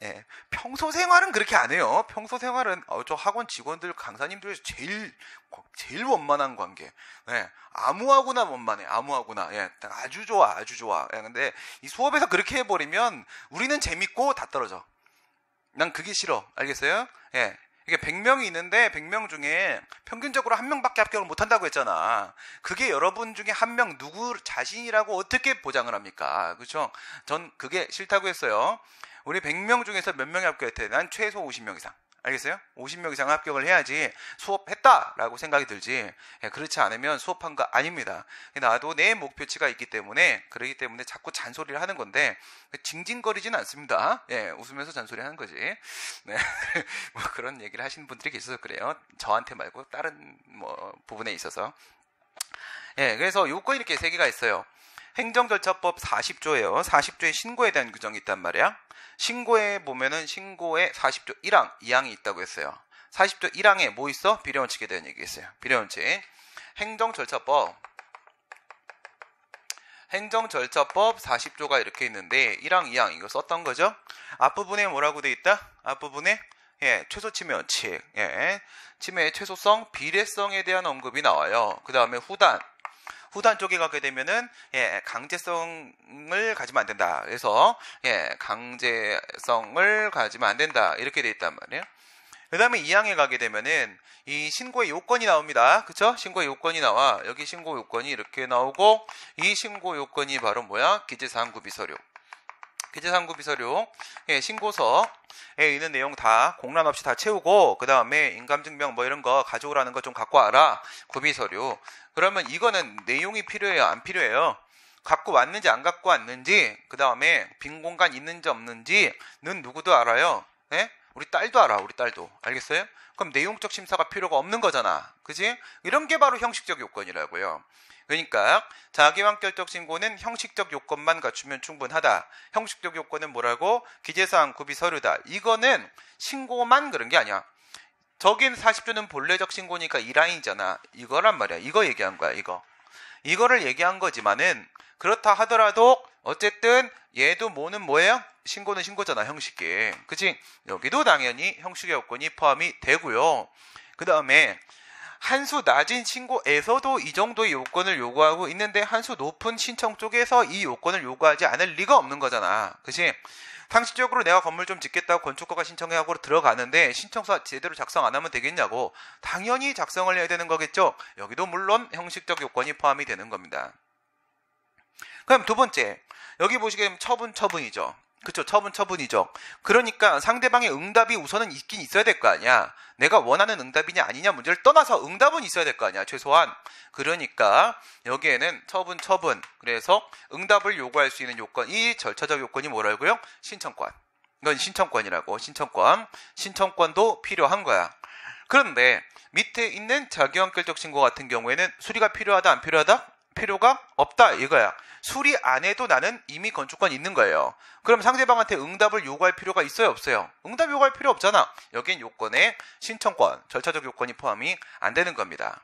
평소 생활은 그렇게 안 해요. 평소 생활은 저 학원 직원들, 강사님들 제일 원만한 관계. 아무하고나 원만해. 아무하고나. 아주 좋아, 아주 좋아. 근데 이 수업에서 그렇게 해버리면 우리는 재밌고 다 떨어져. 난 그게 싫어. 알겠어요? 이게 100명이 있는데 100명 중에 평균적으로 1명밖에 합격을 못한다고 했잖아. 그게 여러분 중에 1명 누구 자신이라고 어떻게 보장을 합니까? 그렇죠? 전 그게 싫다고 했어요. 우리 100명 중에서 몇 명이 합격했대? 난 최소 50명 이상. 알겠어요? 50명 이상 합격을 해야지 수업했다라고 생각이 들지. 그렇지 않으면 수업한 거 아닙니다. 나도 내 목표치가 있기 때문에 그러기 때문에 자꾸 잔소리를 하는 건데 징징거리지는 않습니다. 웃으면서 잔소리 하는 거지. 뭐 그런 얘기를 하시는 분들이 계셔서 그래요. 저한테 말고 다른 뭐 부분에 있어서. 그래서 요건이 이렇게 3개가 있어요. 행정절차법 40조예요. 40조에 신고에 대한 규정이 있단 말이야. 신고에 보면은 신고에 40조 1항, 2항이 있다고 했어요. 40조 1항에 뭐 있어? 비례원칙에 대한 얘기 있어요. 비례원칙. 행정절차법 40조가 이렇게 있는데 1항, 2항 이거 썼던 거죠? 앞부분에 뭐라고 돼 있다? 앞부분에 최소 침해 원칙. 침해의 최소성, 비례성에 대한 언급이 나와요. 그 다음에 후단 쪽에 가게 되면은 강제성을 가지면 안 된다. 그래서 강제성을 가지면 안 된다. 이렇게 돼 있단 말이에요. 그 다음에 2항에 가게 되면은 이 신고의 요건이 나옵니다. 그쵸? 신고의 요건이 나와. 여기 신고 요건이 이렇게 나오고 이 신고 요건이 바로 뭐야? 기재사항 구비서류. 기재사항 구비서류. 신고서에 있는 내용 다 공란 없이 다 채우고 그 다음에 인감증명 뭐 이런 거 가져오라는 거 좀 갖고 와라. 구비서류. 그러면 이거는 내용이 필요해요? 안 필요해요? 갖고 왔는지 안 갖고 왔는지 그 다음에 빈 공간 있는지 없는지는 누구도 알아요. 우리 딸도 알아. 우리 딸도. 알겠어요? 그럼 내용적 심사가 필요가 없는 거잖아. 그지? 이런 게 바로 형식적 요건이라고요. 그러니까 자기완결적 신고는 형식적 요건만 갖추면 충분하다. 형식적 요건은 뭐라고? 기재사항 구비서류다. 이거는 신고만 그런 게 아니야. 저긴 40조는 본래적 신고니까 이 라인이잖아. 이거란 말이야. 이거 얘기한 거야. 이거를 얘기한 거지만은 그렇다 하더라도 어쨌든 얘도 뭐는 뭐예요? 신고는 신고잖아. 형식계. 그치? 여기도 당연히 형식의 요건이 포함이 되고요. 그 다음에 한 수 낮은 신고에서도 이 정도의 요건을 요구하고 있는데 한 수 높은 신청 쪽에서 이 요건을 요구하지 않을 리가 없는 거잖아. 그치? 상식적으로 내가 건물 좀 짓겠다고 건축가가 신청하고 들어가는데 신청서 제대로 작성 안 하면 되겠냐고. 당연히 작성을 해야 되는 거겠죠. 여기도 물론 형식적 요건이 포함이 되는 겁니다. 그럼 두 번째, 여기 보시게 되면 처분이죠. 그쵸, 처분이죠. 그러니까 상대방의 응답이 우선은 있긴 있어야 될 거 아니야. 내가 원하는 응답이냐 아니냐 문제를 떠나서 응답은 있어야 될 거 아니야, 최소한. 그러니까 여기에는 처분. 그래서 응답을 요구할 수 있는 요건, 이 절차적 요건이 뭐라고요? 신청권. 이건 신청권이라고. 신청권도 필요한 거야. 그런데 밑에 있는 자기원결적 신고 같은 경우에는 수리가 필요하다, 안 필요하다? 필요가 없다, 이거야. 수리 안 해도 나는 이미 건축권이 있는 거예요. 그럼 상대방한테 응답을 요구할 필요가 있어요, 없어요? 응답 요구할 필요 없잖아. 여긴 요건에 신청권, 절차적 요건이 포함이 안 되는 겁니다.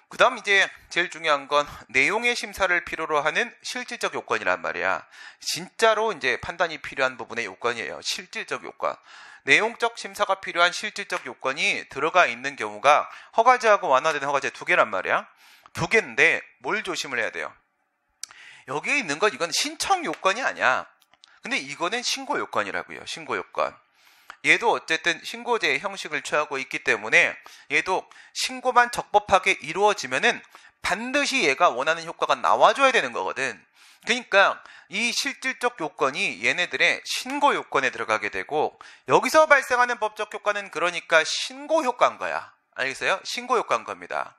그 다음 이제 제일 중요한 건 내용의 심사를 필요로 하는 실질적 요건이란 말이야. 진짜로 이제 판단이 필요한 부분의 요건이에요. 실질적 요건. 내용적 심사가 필요한 실질적 요건이 들어가 있는 경우가 허가제하고 완화되는 허가제 두 개란 말이야. 두 개인데 뭘 조심을 해야 돼요? 여기에 있는 건 이건 신청 요건이 아니야. 근데 이거는 신고 요건이라고요. 신고 요건. 얘도 어쨌든 신고제의 형식을 취하고 있기 때문에 얘도 신고만 적법하게 이루어지면은 반드시 얘가 원하는 효과가 나와줘야 되는 거거든. 그러니까 이 실질적 요건이 얘네들의 신고 요건에 들어가게 되고 여기서 발생하는 법적 효과는 그러니까 신고 효과인 거야. 알겠어요? 신고 효과인 겁니다.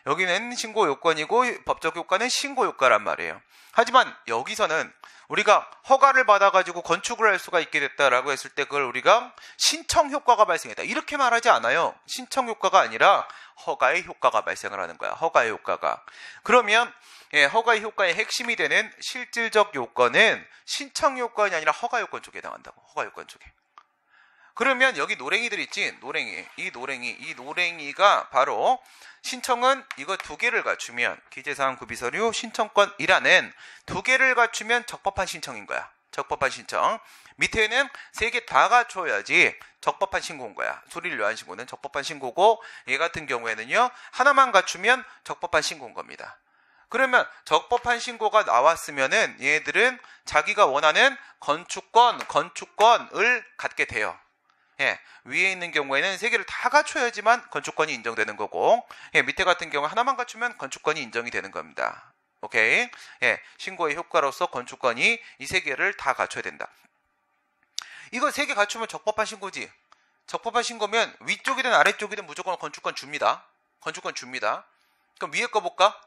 여기는 신고 요건이고 법적 효과는 신고 효과란 말이에요. 하지만 여기서는 우리가 허가를 받아가지고 건축을 할 수가 있게 됐다라고 했을 때 그걸 우리가 신청 효과가 발생했다. 이렇게 말하지 않아요. 신청 효과가 아니라 허가의 효과가 발생을 하는 거야. 허가의 효과가. 그러면 허가의 효과의 핵심이 되는 실질적 요건은 신청 요건이 아니라 허가 요건 쪽에 해당한다고. 허가 요건 쪽에. 그러면 여기 노랭이들 있지? 이 노랭이가 바로 신청은 이거 두 개를 갖추면 기재사항 구비서류 신청권이라는 두 개를 갖추면 적법한 신청인 거야. 적법한 신청. 밑에는 세 개 다 갖춰야지 적법한 신고인 거야. 수리를 요한 신고는 적법한 신고고 얘 같은 경우에는요. 하나만 갖추면 적법한 신고인 겁니다. 그러면 적법한 신고가 나왔으면은 얘들은 자기가 원하는 건축권을 갖게 돼요. 위에 있는 경우에는 세 개를 다 갖춰야지만 건축권이 인정되는 거고 밑에 같은 경우 하나만 갖추면 건축권이 인정이 되는 겁니다. 오케이? 신고의 효과로서 건축권이 이 세 개를 다 갖춰야 된다. 이거 세 개 갖추면 적법한 신고지. 적법한 신고면 위쪽이든 아래쪽이든 무조건 건축권 줍니다. 그럼 위에 거 볼까?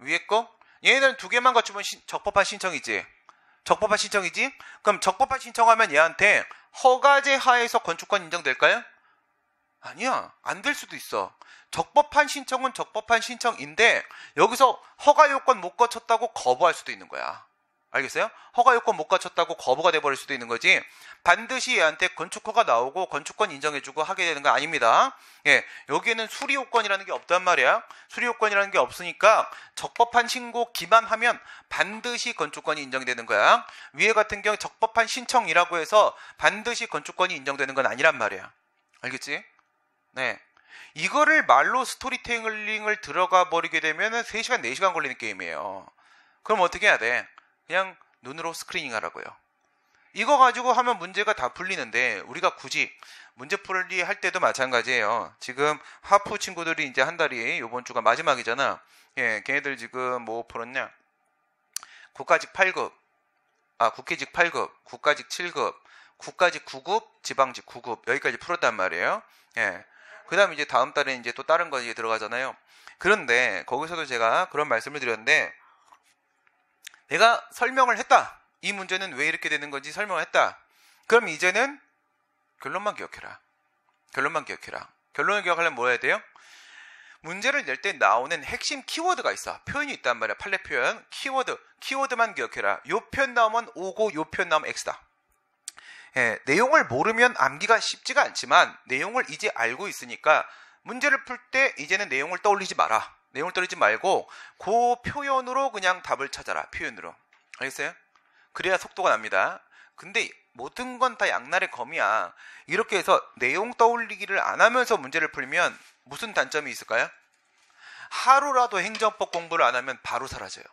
위에 거? 얘네들은 두 개만 갖추면 적법한 신청이지. 그럼 적법한 신청하면 얘한테 허가제 하에서 건축권 인정될까요? 아니야. 안 될 수도 있어. 적법한 신청은 적법한 신청인데 여기서 허가 요건 못 갖췄다고 거부할 수도 있는 거야. 알겠어요? 허가 요건 못 갖췄다고 거부가 돼버릴 수도 있는 거지 반드시 얘한테 건축허가 나오고 건축권 인정해주고 하게 되는 거 아닙니다. 여기에는 수리 요건이라는 게 없단 말이야. 수리 요건이라는 게 없으니까 적법한 신고 기반하면 반드시 건축권이 인정이 되는 거야. 위에 같은 경우 적법한 신청이라고 해서 반드시 건축권이 인정되는 건 아니란 말이야. 알겠지? 이거를 말로 스토리텔링을 들어가 버리게 되면 3시간, 4시간 걸리는 게임이에요. 그럼 어떻게 해야 돼? 그냥 눈으로 스크리닝 하라고요. 이거 가지고 하면 문제가 다 풀리는데 우리가 굳이 문제 풀이 할 때도 마찬가지예요. 지금 하프 친구들이 이제 한 달이 이번 주가 마지막이잖아. 걔네들 지금 뭐 풀었냐? 국가직 8급, 국회직 8급, 국가직 7급, 국가직 9급, 지방직 9급 여기까지 풀었단 말이에요. 그 다음 이제 다음 달에 이제 또 다른 거 이제 들어가잖아요. 그런데 거기서도 제가 그런 말씀을 드렸는데 내가 설명을 했다. 이 문제는 왜 이렇게 되는 건지 설명을 했다. 그럼 이제는 결론만 기억해라. 결론을 기억하려면 뭐 해야 돼요? 문제를 낼 때 나오는 핵심 키워드가 있어. 표현이 있단 말이야. 판례 표현. 키워드만 기억해라. 요 표현 나오면 O고 요 표현 나오면 X다. 내용을 모르면 암기가 쉽지가 않지만 내용을 이제 알고 있으니까 문제를 풀 때 이제는 내용을 떠올리지 마라. 내용을 떠올리지 말고 그 표현으로 그냥 답을 찾아라. 표현으로. 알겠어요? 그래야 속도가 납니다. 근데 모든 건 다 양날의 검이야. 이렇게 해서 내용 떠올리기를 안 하면서 문제를 풀면 무슨 단점이 있을까요? 하루라도 행정법 공부를 안 하면 바로 사라져요.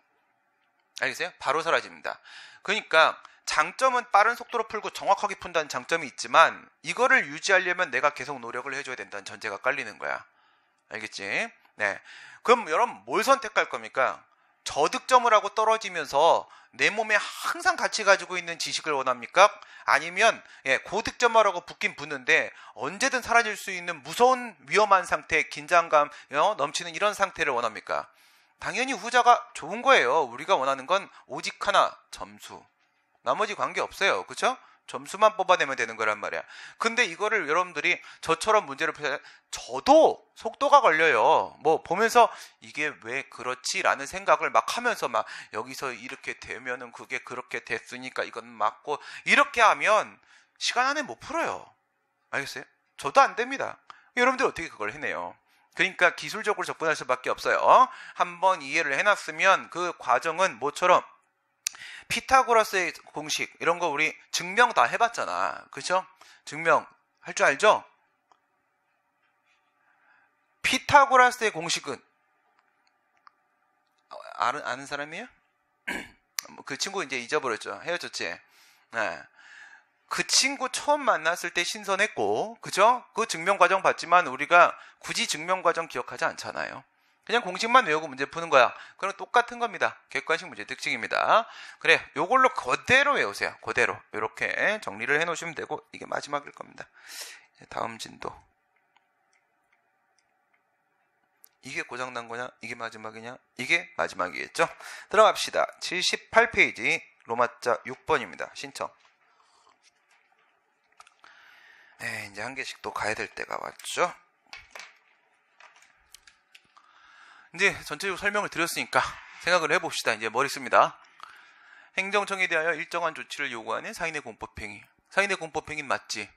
알겠어요? 바로 사라집니다. 그러니까 장점은 빠른 속도로 풀고 정확하게 푼다는 장점이 있지만 이거를 유지하려면 내가 계속 노력을 해줘야 된다는 전제가 깔리는 거야. 알겠지? 네. 그럼 여러분 뭘 선택할 겁니까? 저득점을 하고 떨어지면서 내 몸에 항상 같이 가지고 있는 지식을 원합니까? 아니면 고득점을 하고 붙긴 붙는데 언제든 사라질 수 있는 무서운 위험한 상태, 긴장감 넘치는 이런 상태를 원합니까? 당연히 후자가 좋은 거예요. 우리가 원하는 건 오직 하나, 점수. 나머지 관계 없어요. 그렇죠? 점수만 뽑아내면 되는 거란 말이야. 근데 이거를 여러분들이 저처럼 문제를 풀면 저도 속도가 걸려요. 뭐 보면서 이게 왜 그렇지? 라는 생각을 막 하면서 막 여기서 이렇게 되면은 그게 그렇게 됐으니까 이건 맞고 이렇게 하면 시간 안에 못 풀어요. 알겠어요? 저도 안 됩니다. 여러분들 어떻게 그걸 해내요? 그러니까 기술적으로 접근할 수밖에 없어요. 한번 이해를 해놨으면 그 과정은 뭐처럼 피타고라스의 공식 이런 거 우리 증명 다 해봤잖아. 그렇죠? 증명 할 줄 알죠? 피타고라스의 공식은 아는 사람이에요? 그 친구 이제 잊어버렸죠. 헤어졌지? 네. 그 친구 처음 만났을 때 신선했고, 그죠? 그 증명 과정 봤지만 우리가 굳이 증명 과정 기억하지 않잖아요. 그냥 공식만 외우고 문제 푸는 거야. 그럼 똑같은 겁니다. 객관식 문제 특징입니다. 그래, 요걸로 그대로 외우세요. 그대로. 이렇게 정리를 해 놓으시면 되고, 이게 마지막일 겁니다. 다음 진도. 이게 고장난 거냐? 이게 마지막이냐? 이게 마지막이겠죠? 들어갑시다. 78페이지 로마자 6번입니다. 신청. 네, 이제 한 개씩 또 가야 될 때가 왔죠? 이제 전체적으로 설명을 드렸으니까 생각을 해봅시다. 이제 머리 씁니다. 행정청에 대하여 일정한 조치를 요구하는 사인의 공법행위. 사인의 공법행위 맞지?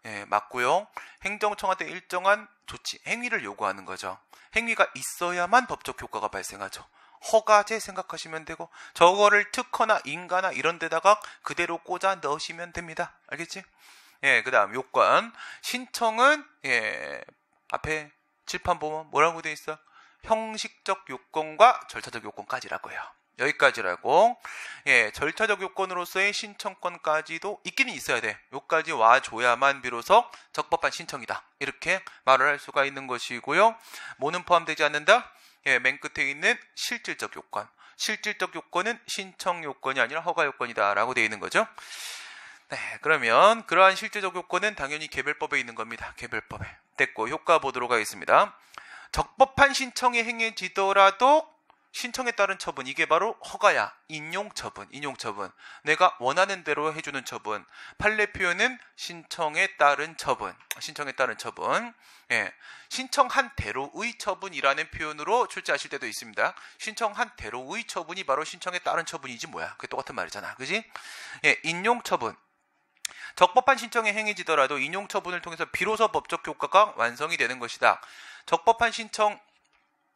예, 맞고요. 행정청한테 일정한 조치, 행위를 요구하는 거죠. 행위가 있어야만 법적 효과가 발생하죠. 허가제 생각하시면 되고 저거를 특허나 인가나 이런 데다가 그대로 꽂아 넣으시면 됩니다. 알겠지? 예, 그 다음 요건. 신청은 앞에 칠판 보면 뭐라고 되어 있어? 형식적 요건과 절차적 요건까지라고요. 여기까지라고. 절차적 요건으로서의 신청권까지도 있기는 있어야 돼. 요까지 와줘야만 비로소 적법한 신청이다. 이렇게 말을 할 수가 있는 것이고요. 뭐는 포함되지 않는다? 맨 끝에 있는 실질적 요건. 실질적 요건은 신청 요건이 아니라 허가 요건이다 라고 되어 있는 거죠. 네, 그러면 그러한 실질적 요건은 당연히 개별법에 있는 겁니다. 개별법에. 됐고, 효과 보도록 하겠습니다. 적법한 신청이 행해지더라도 신청에 따른 처분, 이게 바로 허가야. 인용처분, 인용처분. 내가 원하는 대로 해주는 처분. 판례 표현은 신청에 따른 처분. 신청에 따른 처분. 신청한 대로의 처분이라는 표현으로 출제하실 때도 있습니다. 신청한 대로의 처분이 바로 신청에 따른 처분이지 뭐야. 그게 똑같은 말이잖아. 그지? 인용처분. 적법한 신청이 행해지더라도 인용처분을 통해서 비로소 법적 효과가 완성이 되는 것이다. 적법한 신청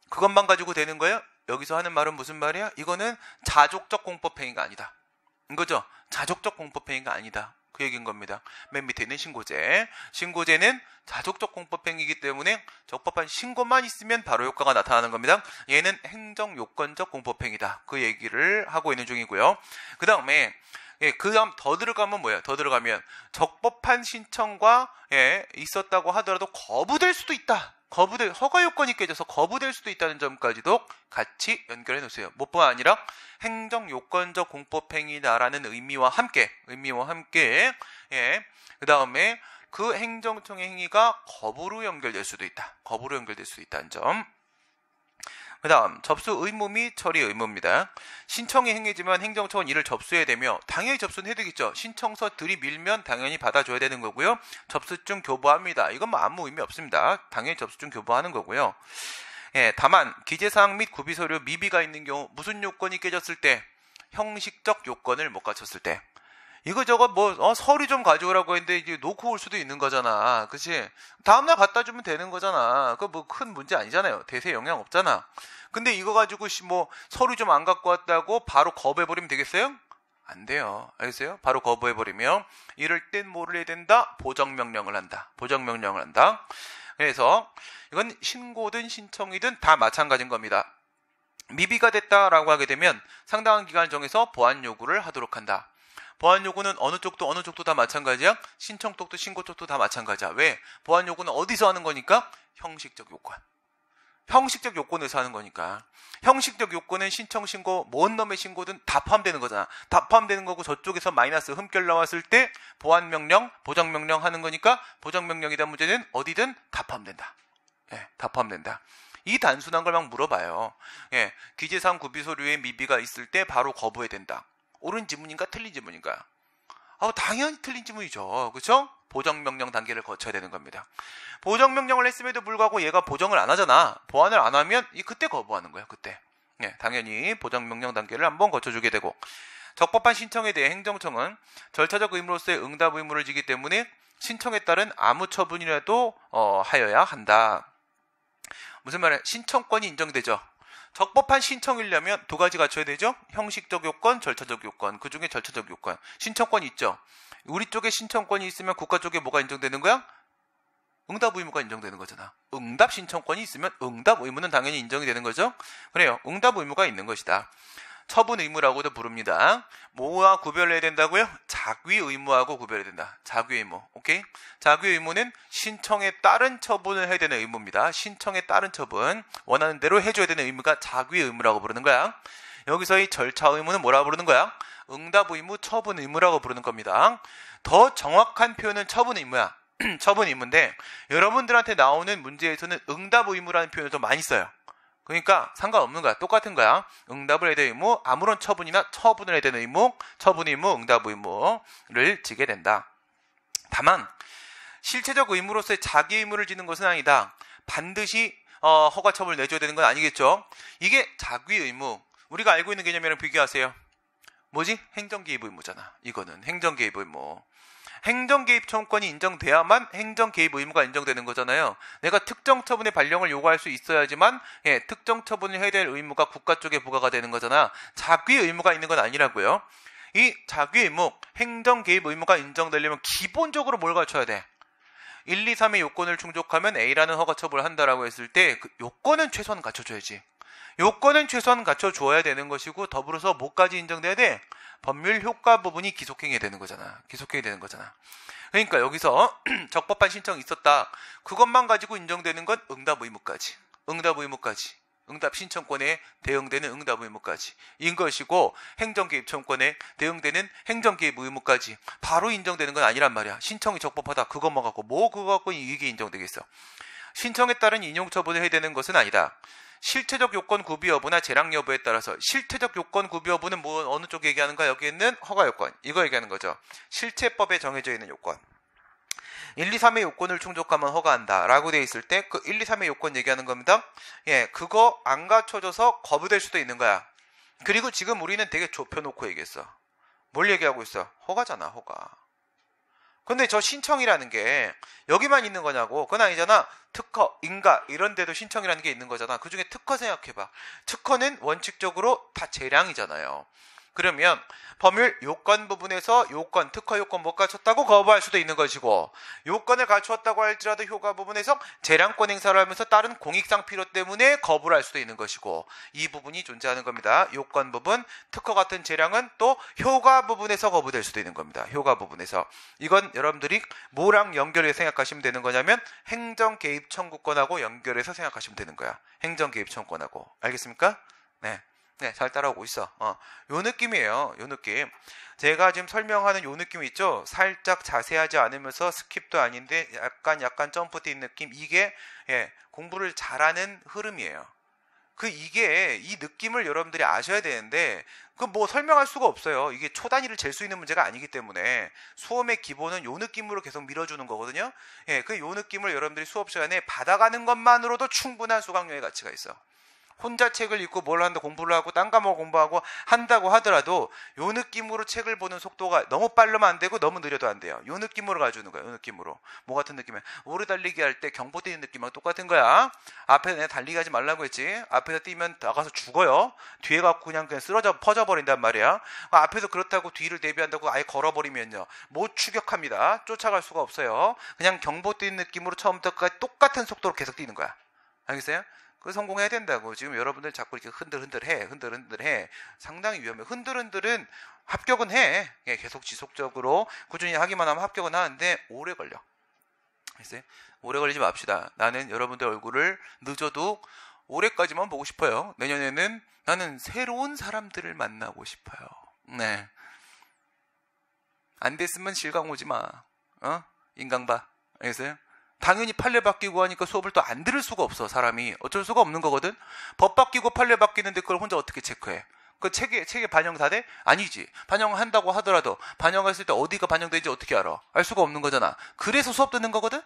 그것만 가지고 되는 거예요? 여기서 하는 말은 무슨 말이야? 이거는 자족적 공법행위가 아니다. 이거죠? 자족적 공법행위가 아니다. 그 얘기인 겁니다. 맨 밑에 있는 신고제. 신고제는 자족적 공법행위이기 때문에 적법한 신고만 있으면 바로 효과가 나타나는 겁니다. 얘는 행정요건적 공법행위다. 그 얘기를 하고 있는 중이고요. 그 다음에 그 다음 더 들어가면 뭐예요? 더 들어가면 적법한 신청과 있었다고 하더라도 거부될 수도 있다. 허가 요건이 깨져서 거부될 수도 있다는 점까지도 같이 연결해 놓으세요. 뭐뿐 아니라 행정요건적 공법행위다라는 의미와 함께 그 다음에 그 행정청의 행위가 거부로 연결될 수도 있다. 거부로 연결될 수 있다는 점. 그 다음 접수 의무 및 처리 의무입니다. 신청이 행해지면 행정청은 이를 접수해야 되며 당연히 접수는 해야되겠죠. 신청서 들이밀면 당연히 받아줘야 되는 거고요. 접수증 교부합니다. 이건 뭐 아무 의미 없습니다. 당연히 접수증 교부하는 거고요. 다만 기재사항 및 구비서류 미비가 있는 경우 무슨 요건이 깨졌을 때? 형식적 요건을 못 갖췄을 때. 이거저거 서류 좀 가져오라고 했는데 이제 놓고 올 수도 있는 거잖아. 그치? 다음날 갖다 주면 되는 거잖아. 그거 뭐 큰 문제 아니잖아요. 대세 영향 없잖아. 근데 이거 가지고 서류 좀 안 갖고 왔다고 바로 거부해버리면 되겠어요? 안 돼요. 알겠어요? 바로 거부해버리면 이럴 땐 뭐를 해야 된다? 보정명령을 한다. 보정명령을 한다. 그래서 이건 신고든 신청이든 다 마찬가지인 겁니다. 미비가 됐다라고 하게 되면 상당한 기간을 정해서 보완 요구를 하도록 한다. 보완 요구는 어느 쪽도 다 마찬가지야. 신청 쪽도 신고 쪽도 다 마찬가지야. 왜? 보완 요구는 어디서 하는 거니까? 형식적 요건. 형식적 요건에서 하는 거니까. 형식적 요건은 신청 신고, 뭔 놈의 신고든 다 포함되는 거잖아. 다 포함되는 거고 저쪽에서 마이너스 흠결 나왔을 때 보완 명령, 보정 명령 하는 거니까 보정 명령이다 문제는 어디든 다 포함된다. 예, 다 포함된다. 이 단순한 걸 막 물어봐요. 예, 기재사항 구비 서류에 미비가 있을 때 바로 거부해야 된다. 옳은 지문인가 틀린 지문인가? 당연히 틀린 지문이죠. 그렇죠? 보정명령 단계를 거쳐야 되는 겁니다. 보정명령을 했음에도 불구하고 얘가 보정을 안 하잖아. 보완을 안 하면 그때 거부하는 거예요. 그때. 예, 당연히 보정명령 단계를 한번 거쳐주게 되고, 적법한 신청에 대해 행정청은 절차적 의무로서의 응답 의무를 지기 때문에 신청에 따른 아무 처분이라도 하여야 한다. 무슨 말이야? 신청권이 인정되죠. 적법한 신청이려면 두 가지 갖춰야 되죠. 형식적 요건, 절차적 요건. 그 중에 절차적 요건. 신청권이 있죠. 우리 쪽에 신청권이 있으면 국가 쪽에 뭐가 인정되는 거야? 응답 의무가 인정되는 거잖아. 응답 신청권이 있으면 응답 의무는 당연히 인정이 되는 거죠. 그래요. 응답 의무가 있는 것이다. 처분 의무라고도 부릅니다. 뭐와 구별해야 된다고요? 자귀 의무하고 구별해야 된다. 자귀 의무. 오케이? 자귀 의무는 신청에 따른 처분을 해야 되는 의무입니다. 신청에 따른 처분. 원하는 대로 해줘야 되는 의무가 자귀 의무라고 부르는 거야. 여기서의 절차 의무는 뭐라고 부르는 거야? 응답 의무, 처분 의무라고 부르는 겁니다. 더 정확한 표현은 처분 의무야. 처분 의무인데 여러분들한테 나오는 문제에서는 응답 의무라는 표현을 더 많이 써요. 그러니까 상관없는 거야. 똑같은 거야. 응답을 해야 되는 의무, 아무런 처분이나 처분을 해야 되는 의무, 처분 의무, 응답 의무를 지게 된다. 다만 실체적 의무로서의 자기 의무를 지는 것은 아니다. 반드시 허가 처분을 내줘야 되는 건 아니겠죠. 이게 자기 의무. 우리가 알고 있는 개념이랑 비교하세요. 뭐지? 행정개입 의무잖아. 이거는 행정개입 의무. 행정개입 청구권이 인정돼야만 행정개입 의무가 인정되는 거잖아요. 내가 특정 처분의 발령을 요구할 수 있어야지만 특정 처분을 해야 될 의무가 국가 쪽에 부과가 되는 거잖아. 자귀 의무가 있는 건 아니라고요. 이 자귀 의무, 행정개입 의무가 인정되려면 기본적으로 뭘 갖춰야 돼? 1, 2, 3의 요건을 충족하면 A라는 허가 처분을 한다라고 했을 때 그 요건은 최소한 갖춰줘야지. 요건은 최소한 갖춰줘야 되는 것이고 더불어서 뭐까지 인정돼야 돼? 법률 효과 부분이 기속행위 되는 거잖아. 기속행위 되는 거잖아. 그러니까 여기서 적법한 신청이 있었다. 그것만 가지고 인정되는 건 응답 의무까지. 응답 의무까지. 응답 신청권에 대응되는 응답 의무까지. 인 것이고 행정개입 청구권에 대응되는 행정개입 의무까지 바로 인정되는 건 아니란 말이야. 신청이 적법하다. 그것만 갖고 그거 갖고 이게 인정되겠어. 신청에 따른 인용 처분을 해야 되는 것은 아니다. 실체적 요건 구비 여부나 재량 여부에 따라서 실체적 요건 구비 여부는 어느 쪽 얘기하는 거야? 여기 있는 허가 요건. 이거 얘기하는 거죠. 실체법에 정해져 있는 요건. 1, 2, 3의 요건을 충족하면 허가한다 라고 되어 있을 때 그 1, 2, 3의 요건 얘기하는 겁니다. 그거 안 갖춰져서 거부될 수도 있는 거야. 그리고 지금 우리는 되게 좁혀놓고 얘기했어. 뭘 얘기하고 있어? 허가잖아, 허가. 근데 저 신청이라는 게 여기만 있는 거냐고. 그건 아니잖아. 특허, 인가 이런 데도 신청이라는 게 있는 거잖아. 그중에 특허 생각해봐. 특허는 원칙적으로 다 재량이잖아요. 그러면 법률 요건 부분에서 요건, 특허 요건 못 갖췄다고 거부할 수도 있는 것이고 요건을 갖추었다고 할지라도 효과 부분에서 재량권 행사를 하면서 다른 공익상 필요 때문에 거부를 할 수도 있는 것이고 이 부분이 존재하는 겁니다. 요건 부분, 특허 같은 재량은 또 효과 부분에서 거부될 수도 있는 겁니다. 효과 부분에서. 이건 여러분들이 뭐랑 연결해서 생각하시면 되는 거냐면 행정개입 청구권하고 연결해서 생각하시면 되는 거야. 행정개입 청구권하고. 알겠습니까? 네, 잘 따라오고 있어. 요 느낌이에요. 요 느낌. 제가 지금 설명하는 요 느낌 있죠? 살짝 자세하지 않으면서 스킵도 아닌데 약간 점프 뛴 느낌. 이게 공부를 잘하는 흐름이에요. 이게 이 느낌을 여러분들이 아셔야 되는데 뭐 설명할 수가 없어요. 이게 초단위를 잴 수 있는 문제가 아니기 때문에 수험의 기본은 요 느낌으로 계속 밀어주는 거거든요. 요 느낌을 여러분들이 수업 시간에 받아가는 것만으로도 충분한 수강료의 가치가 있어. 혼자 책을 읽고 뭘 한다 공부를 하고 딴 과목 공부하고 한다고 하더라도 요 느낌으로 책을 보는 속도가 너무 빠르면 안 되고 너무 느려도 안 돼요. 요 느낌으로 가주는 거예요. 요 느낌으로. 뭐 같은 느낌이야? 오래 달리기 할 때 경보 뛰는 느낌하고 똑같은 거야. 앞에 내가 달리기 하지 말라고 했지. 앞에서 뛰면 나가서 죽어요. 뒤에 갖고 그냥 쓰러져 퍼져버린단 말이야. 앞에서 그렇다고 뒤를 대비한다고 아예 걸어버리면요. 못 추격합니다. 쫓아갈 수가 없어요. 그냥 경보 뛰는 느낌으로 처음부터까지 똑같은 속도로 계속 뛰는 거야. 알겠어요? 그 성공해야 된다고. 지금 여러분들 자꾸 이렇게 흔들흔들해. 상당히 위험해. 흔들흔들은 합격은 해. 계속 지속적으로 꾸준히 하기만 하면 합격은 하는데 오래 걸려. 알겠어요? 오래 걸리지 맙시다. 나는 여러분들 얼굴을 늦어도 올해까지만 보고 싶어요. 내년에는 나는 새로운 사람들을 만나고 싶어요. 네. 안 됐으면 실강 오지 마. 인강봐. 알겠어요? 당연히 판례 바뀌고 하니까 수업을 또 안 들을 수가 없어. 사람이 어쩔 수가 없는 거거든. 법 바뀌고 판례 바뀌는데 그걸 혼자 어떻게 체크해? 그 책에 반영 다 돼? 아니지. 반영한다고 하더라도 반영했을 때 어디가 반영되는지 어떻게 알아? 알 수가 없는 거잖아. 그래서 수업 듣는 거거든.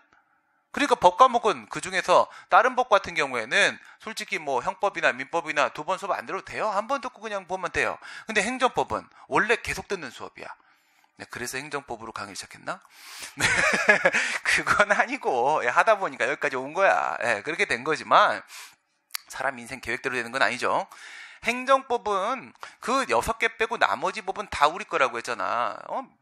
그러니까 법 과목은 그 중에서 다른 법 같은 경우에는 솔직히 뭐 형법이나 민법이나 2번 수업 안 들어도 돼요. 한 번 듣고 그냥 보면 돼요. 근데 행정법은 원래 계속 듣는 수업이야. 네, 그래서 행정법으로 강의를 시작했나? 네, 그건 아니고 하다 보니까 여기까지 온 거야. 네, 그렇게 된 거지만 사람 인생 계획대로 되는 건 아니죠. 행정법은 그 6개 빼고 나머지 법은 다 우리 거라고 했잖아.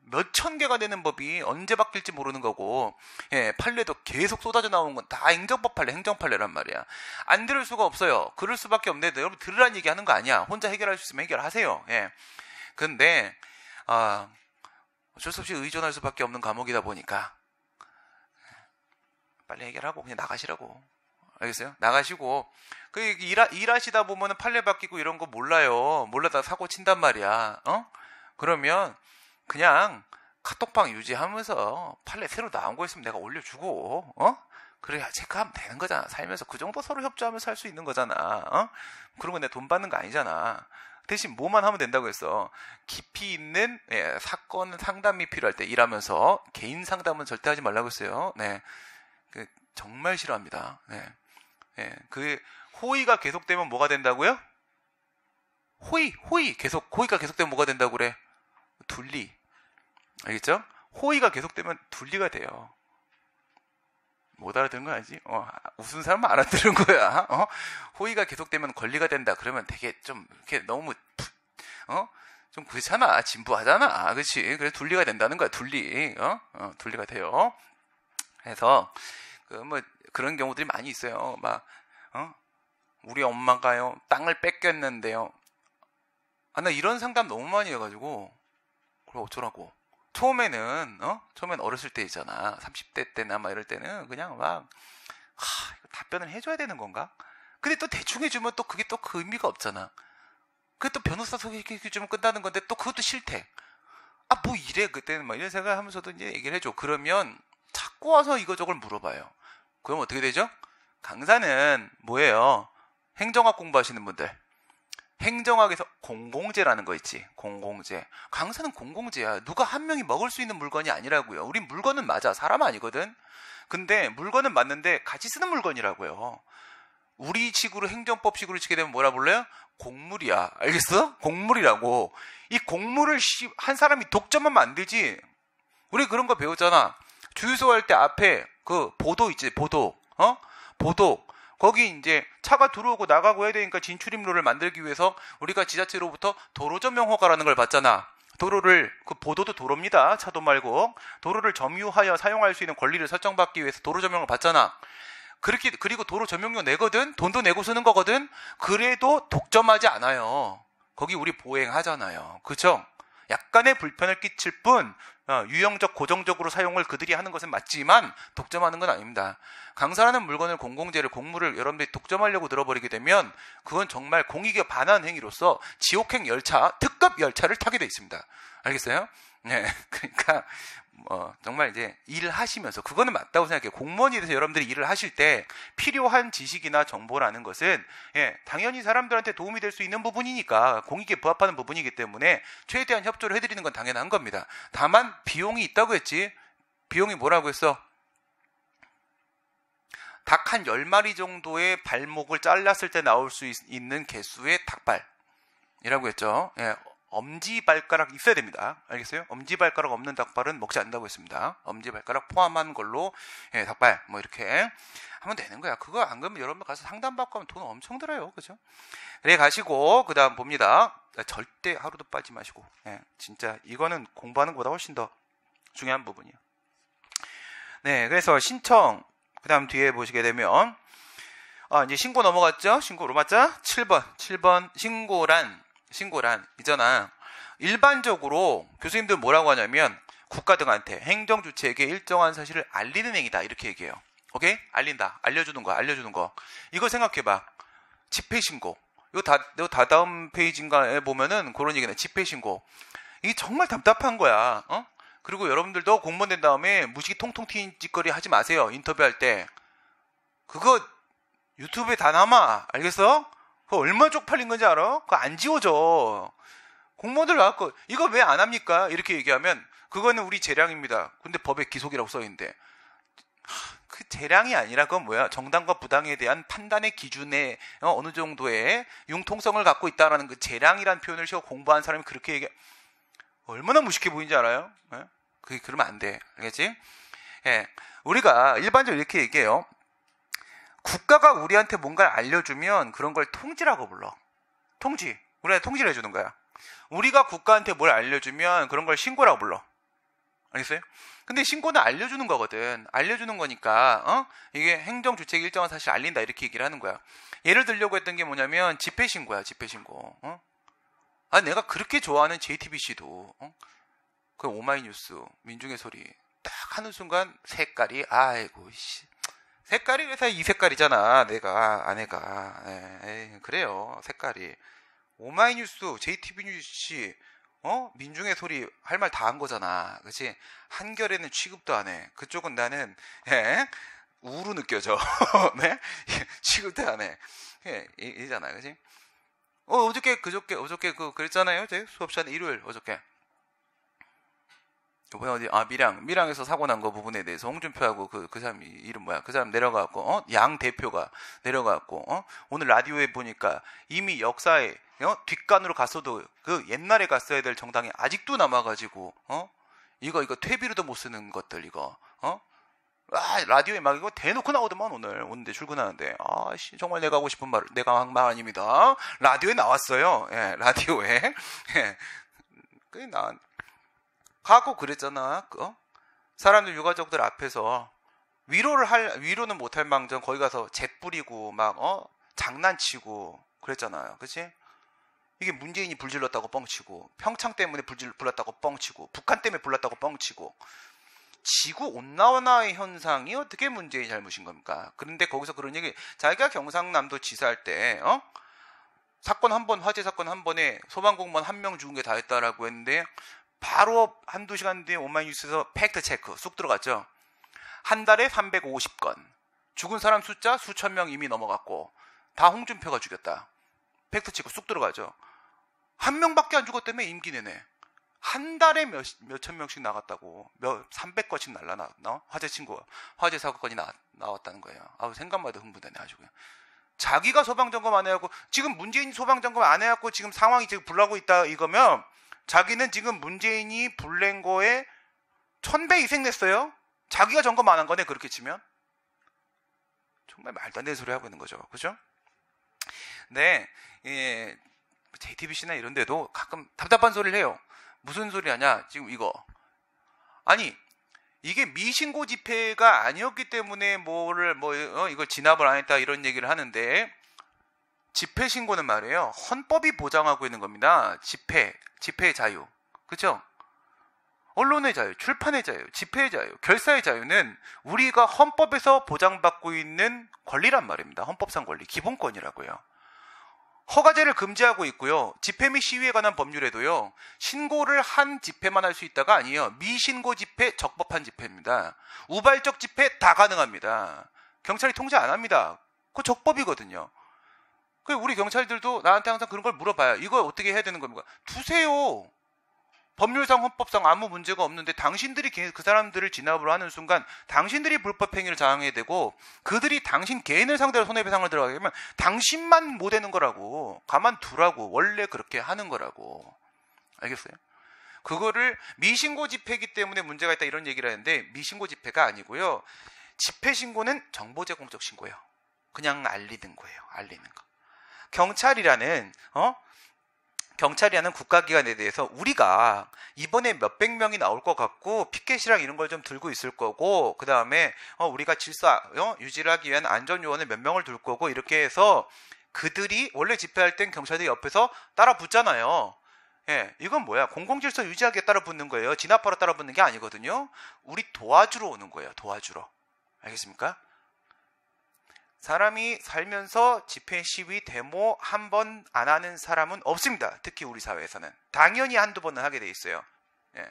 몇천 개가 되는 법이 언제 바뀔지 모르는 거고, 예, 판례도 계속 쏟아져 나오는 건 다 행정법 판례, 행정판례란 말이야. 안 들을 수가 없어요. 그럴 수밖에 없는데 여러분 들으라는 얘기 하는 거 아니야. 혼자 해결할 수 있으면 해결하세요. 예. 근데 어쩔 수 없이 의존할 수밖에 없는 과목이다 보니까 빨리 해결하고 그냥 나가시라고. 알겠어요? 나가시고 그 일하시다 보면은 판례 바뀌고 이런 거 몰라요. 몰라다 사고 친단 말이야. 그러면 그냥 카톡방 유지하면서 판례 새로 나온 거 있으면 내가 올려주고 그래야 체크하면 되는 거잖아. 살면서 그 정도 서로 협조하면서 살 수 있는 거잖아. 그런 거 내가 돈 받는 거 아니잖아. 대신 뭐만 하면 된다고 했어. 깊이 있는 사건 상담이 필요할 때 일하면서 개인 상담은 절대 하지 말라고 했어요. 네, 정말 싫어합니다. 네. 예, 그 호의가 계속되면 뭐가 된다고요? 호의가 계속되면 뭐가 된다고 그래? 둘리. 알겠죠? 호의가 계속되면 둘리가 돼요. 못 알아듣는 거 아니지? 웃은 사람은 알아들은 거야. 호의가 계속되면 권리가 된다. 그러면 되게 좀 이렇게 너무 좀 그렇잖아. 진부하잖아. 그렇지? 그래서 둘리가 된다는 거야. 둘리. 둘리가 돼요. 그래서 뭐 그런 경우들이 많이 있어요. 막 우리 엄마가요 땅을 뺏겼는데요. 나 이런 상담 너무 많이 해가지고 그래 어쩌라고. 처음에는 어렸을 때 있잖아. 30대 때나 막 이럴 때는 그냥 막 이거 답변을 해줘야 되는 건가? 근데 또 대충 해주면 또 그게 또 그 의미가 없잖아. 그게 또 변호사 소개해주면 끝나는 건데 또 그것도 싫대. 뭐 이래 그때는 막 이런 생각하면서도 이제 얘기를 해줘. 그러면 자꾸 와서 이거저걸 물어봐요. 그럼 어떻게 되죠? 강사는 뭐예요? 행정학 공부하시는 분들. 행정학에서 공공재라는 거 있지. 공공재. 강사는 공공재야. 누가 한 명이 먹을 수 있는 물건이 아니라고요. 우린 물건은 맞아. 사람 아니거든. 근데 물건은 맞는데 같이 쓰는 물건이라고요. 우리 식으로 행정법식으로 치게 되면 뭐라 불러요? 곡물이야. 알겠어? 곡물이라고. 이 곡물을 한 사람이 독점하면 안 되지. 우리 그런 거 배웠잖아. 주유소 할 때 앞에 그 보도 있지. 보도. 보도. 거기 이제 차가 들어오고 나가고 해야 되니까 진출입로를 만들기 위해서 우리가 지자체로부터 도로점용 허가라는 걸 받잖아. 도로를, 그 보도도 도로입니다. 차도 말고. 도로를 점유하여 사용할 수 있는 권리를 설정받기 위해서 도로점용을 받잖아. 그리고 도로점용료 내거든? 돈도 내고 쓰는 거거든? 그래도 독점하지 않아요. 거기 우리 보행하잖아요. 그죠? 약간의 불편을 끼칠 뿐, 유형적, 고정적으로 사용을 그들이 하는 것은 맞지만 독점하는 건 아닙니다. 강사라는 물건을 공공재를, 곡물을 여러분들이 독점하려고 들어버리게 되면 그건 정말 공익에 반하는 행위로서 지옥행 열차, 특급 열차를 타게 돼 있습니다. 알겠어요? 네, 그러니까 정말 이제 일을 하시면서 그거는 맞다고 생각해요. 공무원이 돼서 여러분들이 일을 하실 때 필요한 지식이나 정보라는 것은 당연히 사람들한테 도움이 될 수 있는 부분이니까 공익에 부합하는 부분이기 때문에 최대한 협조를 해드리는 건 당연한 겁니다. 다만 비용이 있다고 했지. 비용이 뭐라고 했어? 닭 한 10마리 정도의 발목을 잘랐을 때 나올 수 있는 개수의 닭발이라고 했죠. 예, 엄지발가락 있어야 됩니다. 알겠어요? 엄지발가락 없는 닭발은 먹지 않는다고 했습니다. 엄지발가락 포함한 걸로 예, 닭발 뭐 이렇게 하면 되는 거야. 그거 안 그러면 여러분 가서 상담받고 하면 돈 엄청 들어요. 그죠? 그래 가시고 그 다음 봅니다. 절대 하루도 빠지 마시고 예, 진짜 이거는 공부하는 것보다 훨씬 더 중요한 부분이에요. 네, 그래서 신청 그 다음 뒤에 보시게 되면 이제 신고 넘어갔죠? 신고 로마자 7번 신고란 있잖아. 일반적으로 교수님들 뭐라고 하냐면 국가 등한테 행정주체에게 일정한 사실을 알리는 행위다 이렇게 얘기해요. 오케이? 알린다. 알려주는 거. 이거 생각해봐. 집회신고. 이거 다다음 페이지인가에 보면은 그런 얘기네. 집회신고. 이게 정말 답답한 거야. 그리고 여러분들도 공무원 된 다음에 무식이 통통 튀는 짓거리 하지 마세요. 인터뷰할 때. 그거 유튜브에 다 남아. 알겠어? 그거 얼마나 쪽팔린 건지 알아? 그거 안 지워져. 공무원들 나왔고 이거 왜 안 합니까? 이렇게 얘기하면 그거는 우리 재량입니다. 근데 법에 기속이라고 써있는데 그 재량이 아니라 그건 뭐야? 정당과 부당에 대한 판단의 기준에 어느 정도의 융통성을 갖고 있다라는 그 재량이라는 표현을 쓰고 공부한 사람이 그렇게 얘기해. 얼마나 무식해 보이는지 알아요? 예? 그게 그러면 안 돼. 알겠지? 예. 우리가 일반적으로 이렇게 얘기해요. 국가가 우리한테 뭔가를 알려주면 그런 걸 통지라고 불러. 통지. 우리한테 통지를 해주는 거야. 우리가 국가한테 뭘 알려주면 그런 걸 신고라고 불러. 알겠어요? 근데 신고는 알려주는 거거든. 알려주는 거니까 이게 행정주체에 일정한 사실 알린다 이렇게 얘기를 하는 거야. 예를 들려고 했던 게 뭐냐면 집회신고야. 집회신고. 내가 그렇게 좋아하는 JTBC도 그 오마이뉴스 민중의 소리 딱 하는 순간 색깔이 아이고 씨 색깔이 회사 이 색깔이잖아. 아내가 그래요. 색깔이 오마이뉴스 JTBC 민중의 소리 할 말 다 한 거잖아. 그치? 한결에는 취급도 안 해. 그쪽은 나는 우로 느껴져. 네? 취급도 안 해. 이잖아. 그치? 어저께 그랬잖아요. 제 수업 시간에 일요일 어저께. 이번에 어디 밀양에서 사고 난 거 부분에 대해서 홍준표하고 그 사람 이름 뭐야? 그 사람 내려가고 양 대표가 내려가고 오늘 라디오에 보니까 이미 역사에 뒷간으로 갔어도 그 옛날에 갔어야 될 정당이 아직도 남아가지고 이거 퇴비로도 못 쓰는 것들 이거 라디오에 막 이거 대놓고 나오더만 오는데 출근하는데 아씨 정말 내가 하고 싶은 말 내가 한 말 아닙니다. 라디오에 나왔어요. 예, 라디오에 그게 나 가고 그랬잖아. 사람들 유가족들 앞에서 위로는 못할 망정 거기 가서 재 뿌리고 막 장난치고 그랬잖아요. 그치? 이게 문재인이 불질렀다고 뻥치고 평창 때문에 불났다고 뻥치고 북한 때문에 불났다고 뻥치고 지구온난화의 현상이 어떻게 문재인이 잘못인 겁니까? 그런데 거기서 그런 얘기 자기가 경상남도 지사할 때 화재 사건 한 번에 소방공무원 1명 죽은 게 다 했다라고 했는데 바로 한두 시간 뒤에 오마이뉴스에서 팩트체크 쑥 들어갔죠. 한 달에 350건 죽은 사람 숫자 수천 명 이미 넘어갔고 다 홍준표가 죽였다. 팩트체크 쑥 들어가죠. 한 명밖에 안 죽었다며 임기 내내 한 달에 몇천 명씩 나갔다고 300건씩 날라나 화재 사건이 나왔다는 거예요. 생각만 해도 흥분되네 아주 그냥. 자기가 소방점검 안 해갖고 지금 문재인이 소방점검 안 해갖고 지금 상황이 지금 불나고 있다 이거면 자기는 지금 문재인이 불낸 거에 1000배 이생 냈어요. 자기가 점검 안 한 거네 그렇게 치면. 정말 말도 안 되는 소리 하고 있는 거죠. 그죠? 네, JTBC나 이런 데도 가끔 답답한 소리를 해요. 무슨 소리 하냐 지금 이거. 아니 이게 미신고 집회가 아니었기 때문에 이걸 진압을 안 했다 이런 얘기를 하는데 집회 신고는 말이에요. 헌법이 보장하고 있는 겁니다. 집회의 자유. 그렇죠? 언론의 자유, 출판의 자유, 집회의 자유, 결사의 자유는 우리가 헌법에서 보장받고 있는 권리란 말입니다. 헌법상 권리, 기본권이라고요. 허가제를 금지하고 있고요. 집회 및 시위에 관한 법률에도요. 신고를 한 집회만 할 수 있다가 아니에요. 미신고 집회, 적법한 집회입니다. 우발적 집회 다 가능합니다. 경찰이 통제 안 합니다. 그거 적법이거든요. 우리 경찰들도 나한테 항상 그런 걸 물어봐요. 이거 어떻게 해야 되는 겁니까? 두세요. 법률상 헌법상 아무 문제가 없는데 당신들이 그 사람들을 진압을 하는 순간 당신들이 불법 행위를 자행해야 되고 그들이 당신 개인을 상대로 손해배상을 들어가게 되면 당신만 못 되는 거라고. 가만두라고. 원래 그렇게 하는 거라고. 알겠어요? 그거를 미신고 집회이기 때문에 문제가 있다 이런 얘기를 하는데 미신고 집회가 아니고요. 집회 신고는 정보 제공적 신고예요. 그냥 알리는 거예요. 알리는 거. 경찰이라는 국가기관에 대해서 우리가 이번에 몇백 명이 나올 것 같고 피켓이랑 이런 걸 좀 들고 있을 거고 그 다음에 우리가 질서 유지를 하기 위한 안전요원을 몇 명을 둘 거고 이렇게 해서 그들이 원래 집회할 땐 경찰들이 옆에서 따라 붙잖아요. 예, 이건 뭐야? 공공질서 유지하기에 따라 붙는 거예요. 진압하러 따라 붙는 게 아니거든요. 우리 도와주러 오는 거예요. 도와주러. 알겠습니까? 사람이 살면서 집회, 시위, 데모 한 번 안 하는 사람은 없습니다. 특히 우리 사회에서는. 당연히 한두 번은 하게 돼 있어요. 예.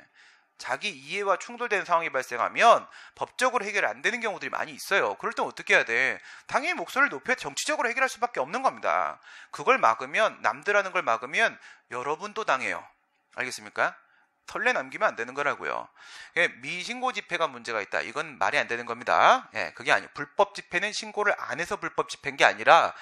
자기 이해와 충돌되는 상황이 발생하면 법적으로 해결이 안 되는 경우들이 많이 있어요. 그럴 땐 어떻게 해야 돼? 당연히 목소리를 높여 정치적으로 해결할 수밖에 없는 겁니다. 그걸 막으면, 남들 하는 걸 막으면 여러분도 당해요. 알겠습니까? 털레 남기면 안 되는 거라고요. 미신고 집회가 문제가 있다. 이건 말이 안 되는 겁니다. 예, 그게 아니에요. 불법 집회는 신고를 안 해서 불법 집회인 게 아니라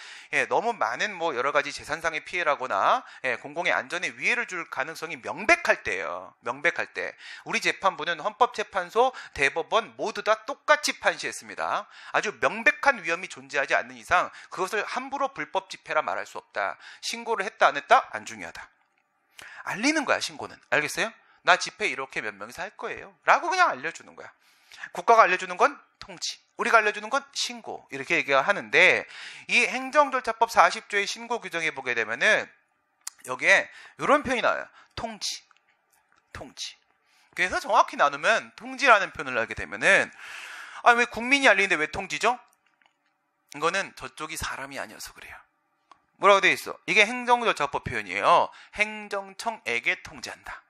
너무 많은 여러 가지 재산상의 피해라거나 공공의 안전에 위해를 줄 가능성이 명백할 때예요. 명백할 때. 우리 재판부는 헌법재판소, 대법원 모두 다 똑같이 판시했습니다. 아주 명백한 위험이 존재하지 않는 이상 그것을 함부로 불법 집회라 말할 수 없다. 신고를 했다 안 했다? 안 중요하다. 알리는 거야, 신고는. 알겠어요? 나 집회 이렇게 몇 명이서 할 거예요. 라고 그냥 알려주는 거야. 국가가 알려주는 건 통지. 우리가 알려주는 건 신고. 이렇게 얘기하는데 이 행정절차법 40조의 신고 규정에 보게 되면은 여기에 이런 표현이 나와요. 통지. 통지. 그래서 정확히 나누면 통지라는 표현을 하게 되면은 왜 국민이 알리는데 왜 통지죠? 이거는 저쪽이 사람이 아니어서 그래요. 뭐라고 되어 있어? 이게 행정절차법 표현이에요. 행정청에게 통지한다.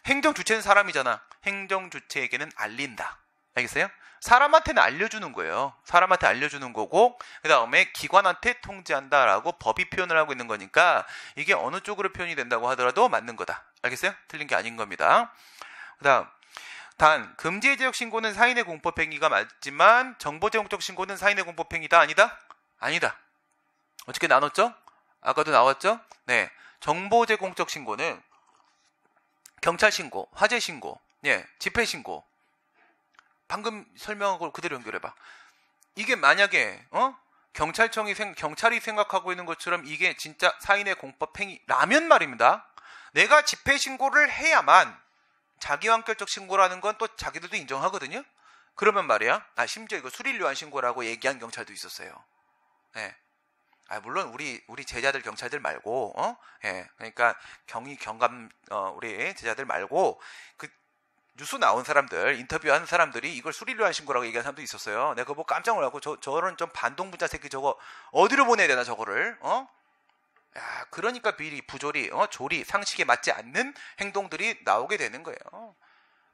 행정 주체는 사람이잖아. 행정 주체에게는 알린다. 알겠어요? 사람한테는 알려주는 거예요. 사람한테 알려주는 거고 그 다음에 기관한테 통지한다라고 법이 표현을 하고 있는 거니까 이게 어느 쪽으로 표현이 된다고 하더라도 맞는 거다. 알겠어요? 틀린 게 아닌 겁니다. 그 다음 단 금지해제적 신고는 사인의 공법행위가 맞지만 정보제공적 신고는 사인의 공법행위다? 아니다? 아니다. 어떻게 나눴죠? 아까도 나왔죠? 네, 정보제공적 신고는 경찰 신고, 화재 신고, 집회 신고. 방금 설명한 걸 그대로 연결해봐. 이게 만약에 경찰이 생각하고 있는 것처럼 이게 진짜 사인의 공법 행위라면 말입니다. 내가 집회 신고를 해야만 자기완결적 신고라는 건 또 자기들도 인정하거든요. 그러면 말이야. 심지어 이거 수리료한 신고라고 얘기한 경찰도 있었어요. 네. 물론 우리 제자들 경찰들 말고 그러니까 경감 우리 제자들 말고 그 뉴스 나온 사람들 인터뷰하는 사람들이 이걸 수리료한 신고라고 얘기한 사람도 있었어요. 내가 그거 보고 깜짝 놀라고 저런 좀 반동분자 새끼 저거 어디로 보내야 되나 저거를 그러니까 비리 부조리 조리 상식에 맞지 않는 행동들이 나오게 되는 거예요.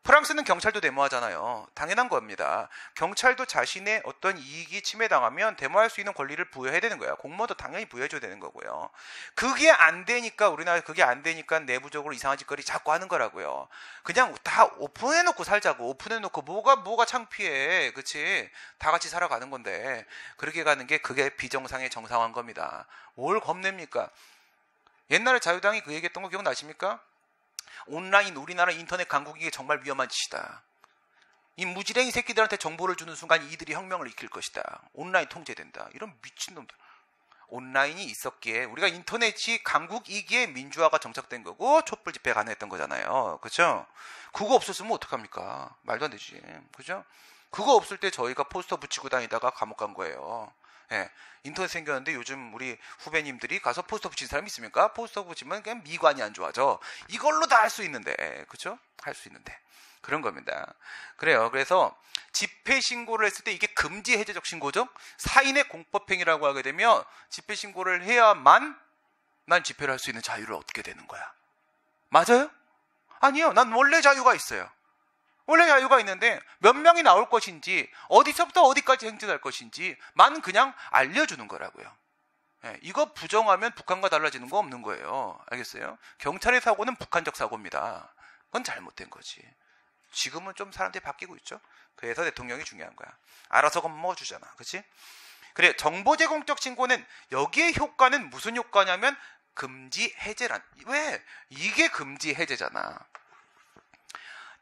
프랑스는 경찰도 데모하잖아요. 당연한 겁니다. 경찰도 자신의 어떤 이익이 침해당하면 데모할 수 있는 권리를 부여해야 되는 거예요. 공무원도 당연히 부여해줘야 되는 거고요. 그게 안 되니까 우리나라 그게 안 되니까 내부적으로 이상한 짓거리 자꾸 하는 거라고요. 그냥 다 오픈해놓고 살자고. 오픈해놓고 뭐가 창피해. 그치? 다 같이 살아가는 건데 그렇게 가는 게 그게 비정상의 정상화인 겁니다. 뭘 겁냅니까? 옛날에 자유당이 그 얘기했던 거 기억나십니까? 온라인 우리나라 인터넷 강국이 정말 위험한 짓이다. 이 무지랭이 새끼들한테 정보를 주는 순간 이들이 혁명을 일으킬 것이다. 온라인 통제된다. 이런 미친놈들. 온라인이 있었기에 우리가 인터넷이 강국이기에 민주화가 정착된 거고 촛불 집회 가능했던 거잖아요. 그렇죠? 그거 없었으면 어떡합니까? 말도 안 되지. 그죠? 그거 없을 때 저희가 포스터 붙이고 다니다가 감옥 간 거예요. 인터넷 생겼는데 요즘 우리 후배님들이 가서 포스터 붙인 사람이 있습니까? 포스터 붙이면 그냥 미관이 안 좋아져. 이걸로 다 할 수 있는데, 그렇죠? 할 수 있는데 그런 겁니다. 그래요. 그래서 집회 신고를 했을 때 이게 금지 해제적 신고죠. 사인의 공법행위라고 하게 되면 집회 신고를 해야만 난 집회를 할 수 있는 자유를 얻게 되는 거야. 맞아요? 아니요. 난 원래 자유가 있어요. 원래 자유가 있는데 몇 명이 나올 것인지 어디서부터 어디까지 행진할 것인지 만 그냥 알려주는 거라고요. 이거 부정하면 북한과 달라지는 거 없는 거예요. 알겠어요? 경찰의 사고는 북한적 사고입니다. 그건 잘못된 거지. 지금은 좀 사람들이 바뀌고 있죠. 그래서 대통령이 중요한 거야. 알아서 겁먹어주잖아. 그치? 그래, 정보제공적 신고는 여기에 효과는 무슨 효과냐면 금지 해제란. 왜? 이게 금지 해제잖아.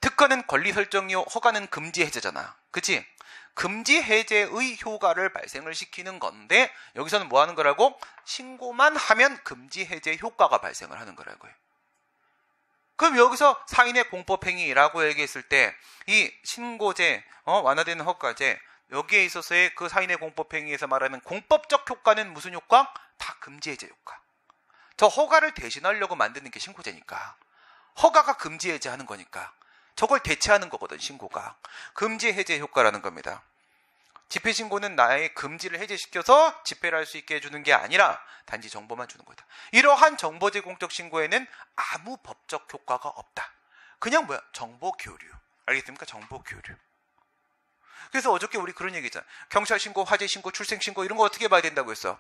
특허는 권리 설정이요, 허가는 금지 해제잖아. 그치? 금지 해제의 효과를 발생을 시키는 건데 여기서는 뭐 하는 거라고? 신고만 하면 금지 해제 효과가 발생을 하는 거라고요. 그럼 여기서 사인의 공법행위라고 얘기했을 때 이 신고제, 완화되는 허가제, 여기에 있어서의 그 사인의 공법행위에서 말하는 공법적 효과는 무슨 효과? 다 금지 해제 효과. 저 허가를 대신하려고 만드는 게 신고제니까. 허가가 금지 해제하는 거니까. 저걸 대체하는 거거든, 신고가. 금지 해제 효과라는 겁니다. 집회 신고는 나의 금지를 해제시켜서 집회를 할 수 있게 해주는 게 아니라 단지 정보만 주는 거다. 이러한 정보제공적 신고에는 아무 법적 효과가 없다. 그냥 뭐야? 정보 교류. 알겠습니까? 정보 교류. 그래서 어저께 우리 그런 얘기 있잖아. 경찰 신고, 화재 신고, 출생 신고 이런 거 어떻게 봐야 된다고 했어?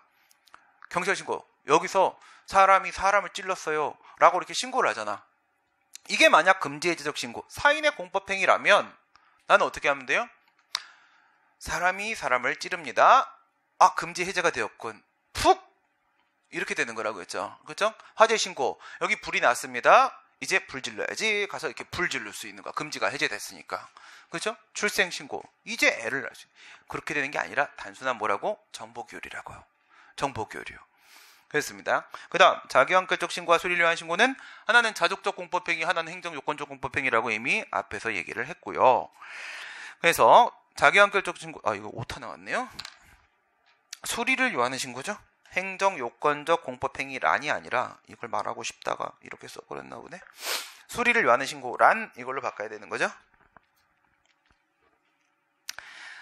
경찰 신고. 여기서 사람이 사람을 찔렀어요. 라고 이렇게 신고를 하잖아. 이게 만약 금지 해제적 신고, 사인의 공법행위라면 나는 어떻게 하면 돼요? 사람이 사람을 찌릅니다. 아, 금지 해제가 되었군. 푹! 이렇게 되는 거라고 했죠. 그렇죠? 화재 신고. 여기 불이 났습니다. 이제 불 질러야지. 가서 이렇게 불 질를 수 있는 거야. 금지가 해제됐으니까. 그렇죠? 출생 신고. 이제 애를 낳을 수 있는. 그렇게 되는 게 아니라 단순한 뭐라고? 정보 교류라고요. 정보 교류. 그렇습니다. 그 다음 자기완결적 신고와 수리를 위한 신고는 하나는 자족적 공법행위, 하나는 행정요건적 공법행위라고 이미 앞에서 얘기를 했고요. 그래서 자기완결적 신고, 이거 오타 나왔네요. 수리를 요하는 신고죠. 행정요건적 공법행위란이 아니라 이걸 말하고 싶다가 이렇게 써버렸나 보네. 수리를 요하는 신고란 이걸로 바꿔야 되는 거죠.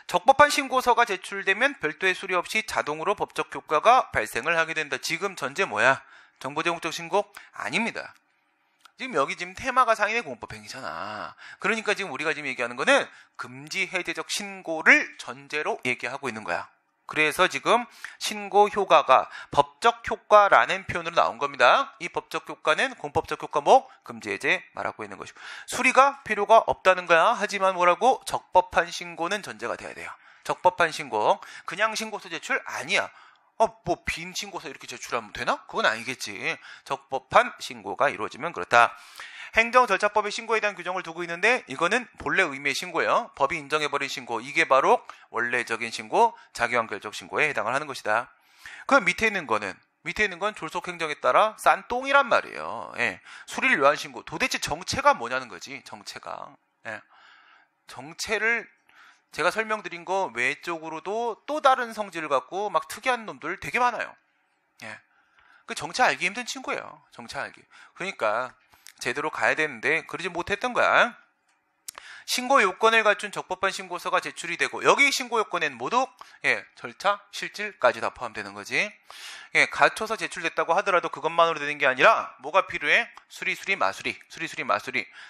적법한 신고서가 제출되면 별도의 수리 없이 자동으로 법적 효과가 발생을 하게 된다. 지금 전제 뭐야? 정보제공적 신고? 아닙니다. 지금 테마가 사인의 공법행위잖아. 그러니까 지금 우리가 지금 얘기하는 거는 금지 해제적 신고를 전제로 얘기하고 있는 거야. 그래서 지금 신고 효과가 법적 효과라는 표현으로 나온 겁니다. 이 법적 효과는 공법적 효과 금지 해제 말하고 있는 것이고, 수리가 필요가 없다는 거야. 하지만 뭐라고? 적법한 신고는 전제가 돼야 돼요. 적법한 신고. 그냥 신고서 제출 아니야. 빈 신고서 이렇게 제출하면 되나? 그건 아니겠지. 적법한 신고가 이루어지면 그렇다. 행정절차법의 신고에 대한 규정을 두고 있는데 이거는 본래 의미의 신고예요. 법이 인정해버린 신고. 이게 바로 원래적인 신고, 자기완결적 신고에 해당을 하는 것이다. 그럼 밑에 있는 건 졸속행정에 따라 싼 똥이란 말이에요. 예. 수리를 요한 신고. 도대체 정체가 뭐냐는 거지. 정체가. 예. 정체를 제가 설명드린 거 외적으로도 또 다른 성질을 갖고 막 특이한 놈들 되게 많아요. 예. 그 정체 알기 힘든 친구예요. 정체 알기. 그러니까 제대로 가야 되는데 그러지 못했던 거야. 신고 요건을 갖춘 적법한 신고서가 제출이 되고, 여기 신고 요건에는 모두 절차, 실질까지 다 포함되는 거지. 갖춰서 제출됐다고 하더라도 그것만으로 되는 게 아니라 뭐가 필요해? 수리, 마수리.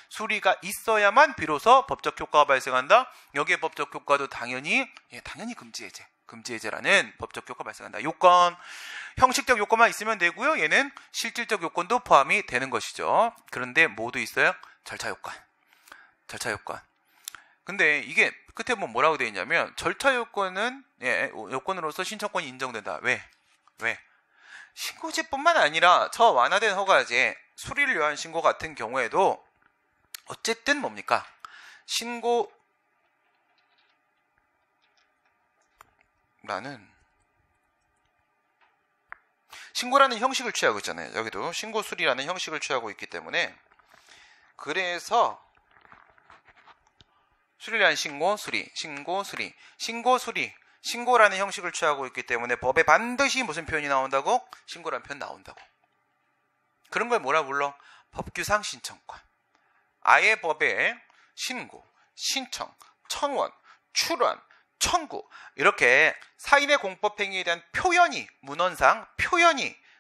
수리가 있어야만 비로소 법적 효과가 발생한다. 여기에 법적 효과도 당연히 금지해제라는 법적 효과 발생한다. 요건, 형식적 요건만 있으면 되고요. 얘는 실질적 요건도 포함이 되는 것이죠. 그런데 모두 있어요? 절차 요건. 근데 이게 끝에 뭐라고 되어 있냐면, 절차 요건은 요건으로서 신청권이 인정된다. 왜? 신고제뿐만 아니라 저 완화된 허가제, 수리를 요한 신고 같은 경우에도 어쨌든 뭡니까? 신고라는 형식을 취하고 있잖아요. 여기도 신고 수리라는 형식을 취하고 있기 때문에, 그래서 수리를 위한 신고라는 형식을 취하고 있기 때문에 법에 반드시 무슨 표현이 나온다고? 신고라는 표현 나온다고. 그런 걸 뭐라 불러? 법규상 신청권. 아예 법에 신고, 신청, 청원, 출원, 청구, 이렇게 사인의 공법행위에 대한 표현이, 문헌상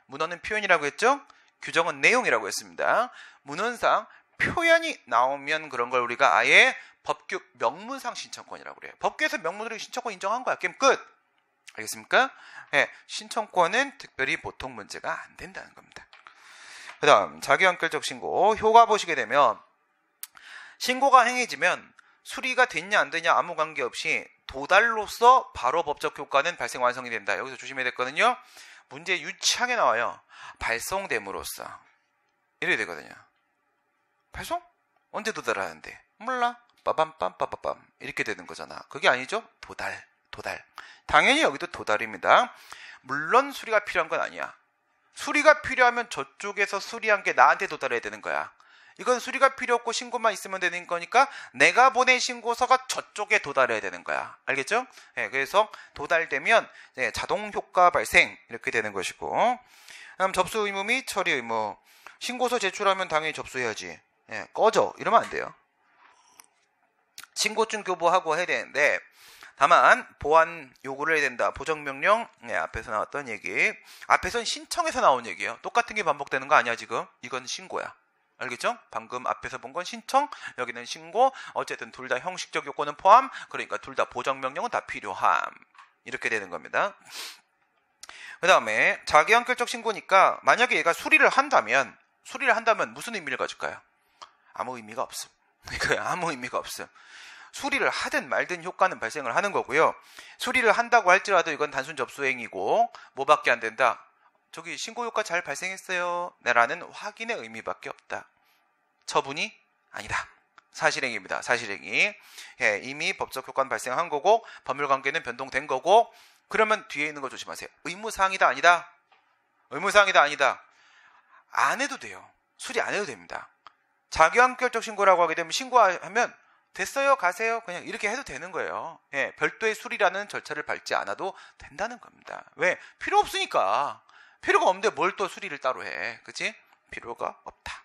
문헌은 표현이라고 했죠? 규정은 내용이라고 했습니다. 문헌상 표현이 나오면 그런 걸 우리가 아예 법규 명문상 신청권이라고 그래요. 법규에서 명문으로 신청권 인정한 거야. 게임 끝. 알겠습니까? 예, 신청권은 특별히 보통 문제가 안 된다는 겁니다. 그 다음 자기완결적 신고 효과 보시게 되면 신고가 행해지면 수리가 됐냐 안 되냐 아무 관계없이 도달로서 바로 법적 효과는 발생 완성이 된다. 여기서 조심해야 됐거든요. 문제 유치하게 나와요. 발송됨으로써 이래야 되거든요. 발송? 언제 도달하는데? 몰라. 빠밤빰 이렇게 되는 거잖아. 그게 아니죠? 도달. 당연히 여기도 도달입니다. 물론 수리가 필요한 건 아니야. 수리가 필요하면 저쪽에서 수리한 게 나한테 도달해야 되는 거야. 이건 수리가 필요 없고 신고만 있으면 되는 거니까 내가 보낸 신고서가 저쪽에 도달해야 되는 거야. 알겠죠? 네, 그래서 도달되면 자동 효과 발생 이렇게 되는 것이고, 그다음 접수 의무 및 처리 의무. 신고서 제출하면 당연히 접수해야지. 꺼져 이러면 안 돼요. 신고증 교부하고 해야 되는데 다만 보완 요구를 해야 된다. 보정명령 앞에서 나왔던 얘기. 앞에선 신청해서 나온 얘기예요. 똑같은 게 반복되는 거 아니야 지금? 이건 신고야. 알겠죠? 방금 앞에서 본 건 신청, 여기는 신고. 어쨌든 둘 다 형식적 요건은 포함. 그러니까 둘 다 보정명령은 다 필요함. 이렇게 되는 겁니다. 그 다음에 자기완결적 신고니까 만약에 얘가 수리를 한다면 무슨 의미를 가질까요? 아무 의미가 없음. 그러니까 아무 의미가 없음. 수리를 하든 말든 효과는 발생을 하는 거고요. 수리를 한다고 할지라도 이건 단순 접수행위고 뭐밖에 안 된다. 저기 신고 효과 잘 발생했어요 라는 확인의 의미밖에 없다. 처분이 아니다. 사실행위입니다. 사실행위. 이미 법적 효과는 발생한 거고 법률관계는 변동된 거고. 그러면 뒤에 있는 거 조심하세요. 의무사항이다 아니다. 의무사항이다 아니다. 안 해도 돼요. 수리 안 해도 됩니다. 자기완결적 신고라고 하게 되면 신고하면 됐어요 가세요 그냥 이렇게 해도 되는 거예요. 별도의 수리라는 절차를 밟지 않아도 된다는 겁니다. 왜? 필요 없으니까. 필요가 없는데 뭘 또 수리를 따로 해. 그치? 필요가 없다.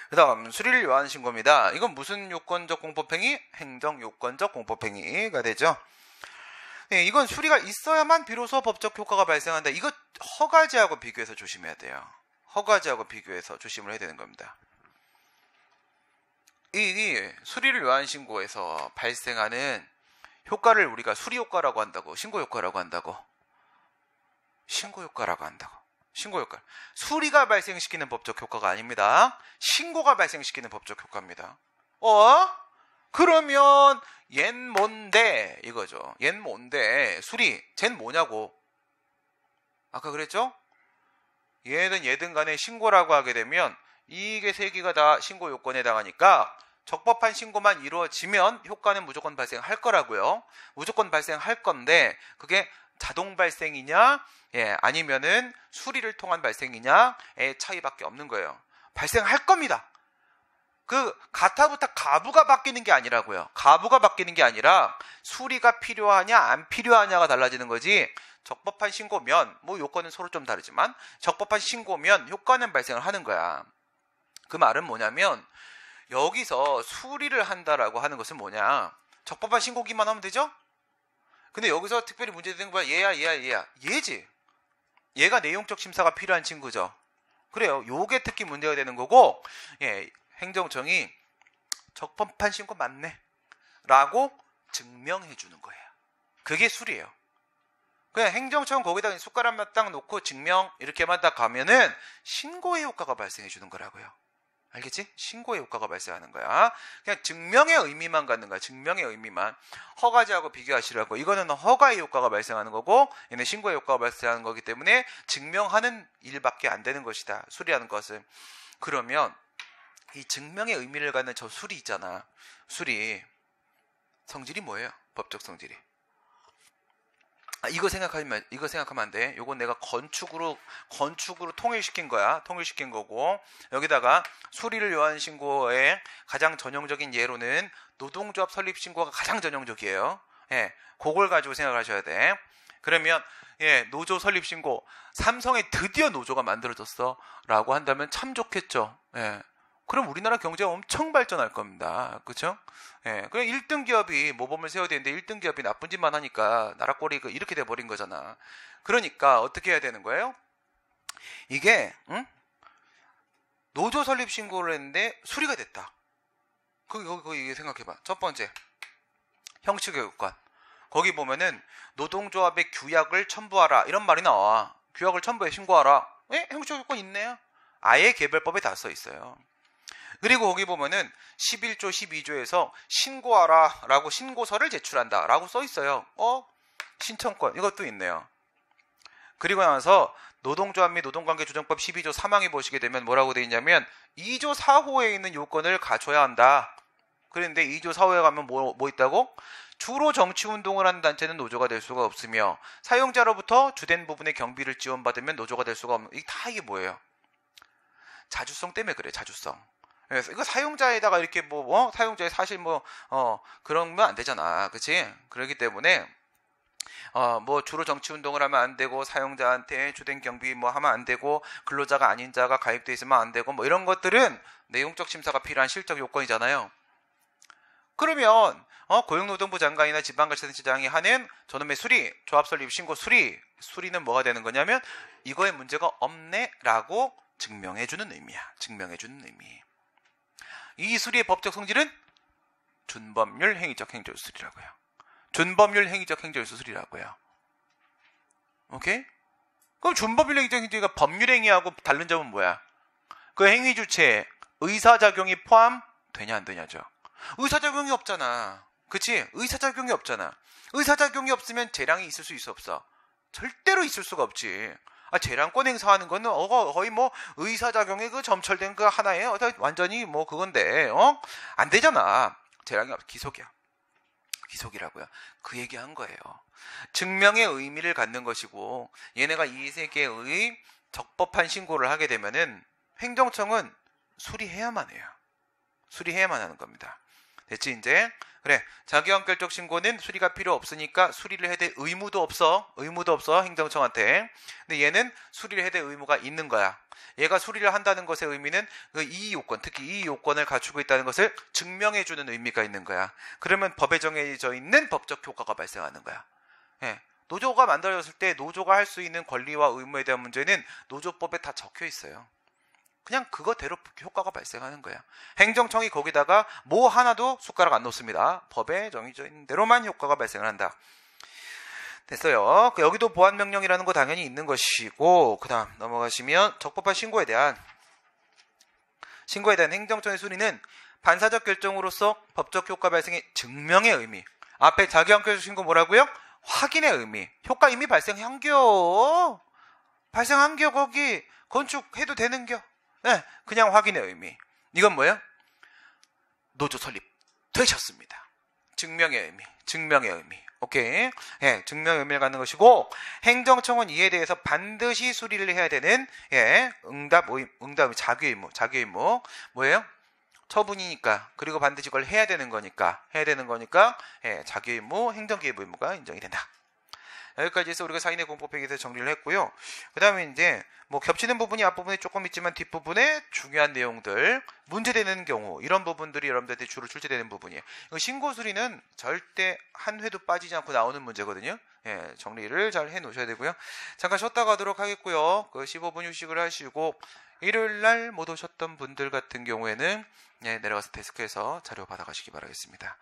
그 다음 수리를 요하는 신고입니다. 이건 무슨 요건적 공법행위? 행정요건적 공법행위가 되죠. 이건 수리가 있어야만 비로소 법적 효과가 발생한다. 이거 허가제하고 비교해서 조심해야 돼요. 허가제하고 비교해서 조심을 해야 되는 겁니다. 이 수리를 요한 신고에서 발생하는 효과를 우리가 수리 효과라고 한다고, 신고 효과라고 한다고. 신고 효과라고 한다고. 신고 효과. 수리가 발생시키는 법적 효과가 아닙니다. 신고가 발생시키는 법적 효과입니다. 그러면 얜 뭔데 이거죠. 얜 뭔데 수리. 쟨 뭐냐고. 아까 그랬죠? 얘든 간에 신고라고 하게 되면 이게 세 개가 다 신고 요건에 해당하니까 적법한 신고만 이루어지면 효과는 무조건 발생할 거라고요. 무조건 발생할 건데 그게 자동 발생이냐 아니면은 수리를 통한 발생이냐의 차이밖에 없는 거예요. 발생할 겁니다. 그 가타부터 가부가 바뀌는 게 아니라고요. 가부가 바뀌는 게 아니라 수리가 필요하냐 안 필요하냐가 달라지는 거지. 적법한 신고면 뭐 요건은 서로 좀 다르지만 적법한 신고면 효과는 발생을 하는 거야. 그 말은 뭐냐면 여기서 수리를 한다라고 하는 것은 뭐냐. 적법한 신고기만 하면 되죠? 근데 여기서 특별히 문제되는 거야. 얘야. 얘지. 얘가 내용적 심사가 필요한 친구죠. 그래요. 요게 특히 문제가 되는 거고 행정청이 적법한 신고 맞네 라고 증명해 주는 거예요. 그게 수리예요. 그냥 행정청 거기다 숟가락만 딱 놓고 증명 이렇게만 딱 가면은 신고의 효과가 발생해 주는 거라고요. 알겠지? 신고의 효과가 발생하는 거야. 그냥 증명의 의미만 갖는 거야. 증명의 의미만. 허가제하고 비교하시라고. 이거는 허가의 효과가 발생하는 거고 얘는 신고의 효과가 발생하는 거기 때문에 증명하는 일밖에 안 되는 것이다. 수리하는 것은. 그러면 이 증명의 의미를 갖는 저 수리 있잖아. 수리. 성질이 뭐예요? 법적 성질이. 이거 생각하면 안 돼. 이건 내가 건축으로 통일시킨 거야. 통일시킨 거고 여기다가 수리를 요한 신고의 가장 전형적인 예로는 노동조합 설립 신고가 가장 전형적이에요. 그걸 가지고 생각을 하셔야 돼. 그러면 노조 설립 신고 삼성에 드디어 노조가 만들어졌어라고 한다면 참 좋겠죠. 그럼 우리나라 경제가 엄청 발전할 겁니다. 그렇죠? 그냥 1등 기업이 모범을 세워야 되는데 1등 기업이 나쁜 짓만 하니까 나라 꼴이 이렇게 돼버린 거잖아. 그러니까 어떻게 해야 되는 거예요? 이게 노조 설립 신고를 했는데 수리가 됐다. 거기 생각해봐. 첫 번째 형식의 요건. 거기 보면은 노동조합의 규약을 첨부하라 이런 말이 나와. 규약을 첨부해 신고하라. 행정적 요건 있네요. 아예 개별법에 다 써 있어요. 그리고 거기 보면은 11조 12조에서 신고하라 라고 신고서를 제출한다 라고 써 있어요. 신청권 이것도 있네요. 그리고 나서 노동조합 및 노동관계조정법 12조 3항에 보시게 되면 뭐라고 되어 있냐면 2조 4호에 있는 요건을 갖춰야 한다. 그런데 2조 4호에 가면 뭐 있다고? 주로 정치운동을 하는 단체는 노조가 될 수가 없으며 사용자로부터 주된 부분의 경비를 지원받으면 노조가 될 수가 없는 이게 뭐예요? 자주성 때문에 그래. 자주성. 그래서 이거 사용자에다가 이렇게 사용자의 사실 그러면 안 되잖아. 그치? 그렇기 때문에 주로 정치운동을 하면 안 되고 사용자한테 주된 경비 하면 안 되고 근로자가 아닌 자가 가입돼 있으면 안 되고 이런 것들은 내용적 심사가 필요한 실적 요건이잖아요. 그러면 고용노동부 장관이나 지방자치단체장이 하는 저놈의 수리, 조합 설립 신고 수리는 뭐가 되는 거냐면 이거에 문제가 없네라고 증명해주는 의미야. 증명해주는 의미. 이 수리의 법적 성질은 준법률 행위적 행정수수리라고요. 준법률 행위적 행정수수리라고요. 오케이? 그럼 준법률 행위적 행정수수리가 법률 행위하고 다른 점은 뭐야? 그 행위 주체에 의사작용이 포함되냐 안 되냐죠. 의사작용이 없잖아. 그치? 의사작용이 없잖아. 의사작용이 없으면 재량이 있을 수 있어 없어? 절대로 있을 수가 없지. 재량권 행사하는 거는 거의 의사작용의 그 점철된 그 하나에 완전히 그건데 안 되잖아. 재량이 기속이야. 기속이라고요. 그 얘기한 거예요. 증명의 의미를 갖는 것이고 얘네가 이 세 개의 적법한 신고를 하게 되면은 행정청은 수리해야만 해요. 수리해야만 하는 겁니다. 됐지 이제? 그래. 자기원결적 신고는 수리가 필요 없으니까 수리를 해야 될 의무도 없어. 행정청한테. 근데 얘는 수리를 해야 될 의무가 있는 거야. 얘가 수리를 한다는 것의 의미는 그 이의 요건, 특히 이의 요건을 갖추고 있다는 것을 증명해주는 의미가 있는 거야. 그러면 법에 정해져 있는 법적 효과가 발생하는 거야. 노조가 만들어졌을 때 노조가 할 수 있는 권리와 의무에 대한 문제는 노조법에 다 적혀 있어요. 그냥 그거대로 효과가 발생하는 거야. 행정청이 거기다가 하나도 숟가락 안 놓습니다. 법에 정해져 있는 대로만 효과가 발생을 한다. 됐어요. 여기도 보완명령이라는 거 당연히 있는 것이고 그 다음 넘어가시면 적법한 신고에 대한 행정청의 수리는 반사적 결정으로서 법적 효과 발생의 증명의 의미. 앞에 자기원결적 신고 뭐라고요? 확인의 의미. 효과 이미 발생한겨. 거기 건축해도 되는겨. 그냥 확인의 의미. 이건 뭐예요? 노조 설립 되셨습니다. 증명의 의미. 오케이. 증명의 의미를 갖는 것이고 행정청은 이에 대해서 반드시 수리를 해야 되는 응답 자기 의무. 뭐예요? 처분이니까 그리고 반드시 그걸 해야 되는 거니까 자기 의무, 행정기획 의무가 인정이 된다. 여기까지 해서 우리가 사인의 공법행위에서 정리를 했고요. 그 다음에 이제 겹치는 부분이 앞부분에 조금 있지만 뒷부분에 중요한 내용들, 문제되는 경우 이런 부분들이 여러분들한테 주로 출제되는 부분이에요. 신고 수리는 절대 한 회도 빠지지 않고 나오는 문제거든요. 정리를 잘 해놓으셔야 되고요. 잠깐 쉬었다 가도록 하겠고요. 15분 휴식을 하시고 일요일날 못 오셨던 분들 같은 경우에는 내려가서 데스크에서 자료 받아가시기 바라겠습니다.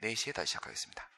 4시에 다시 시작하겠습니다.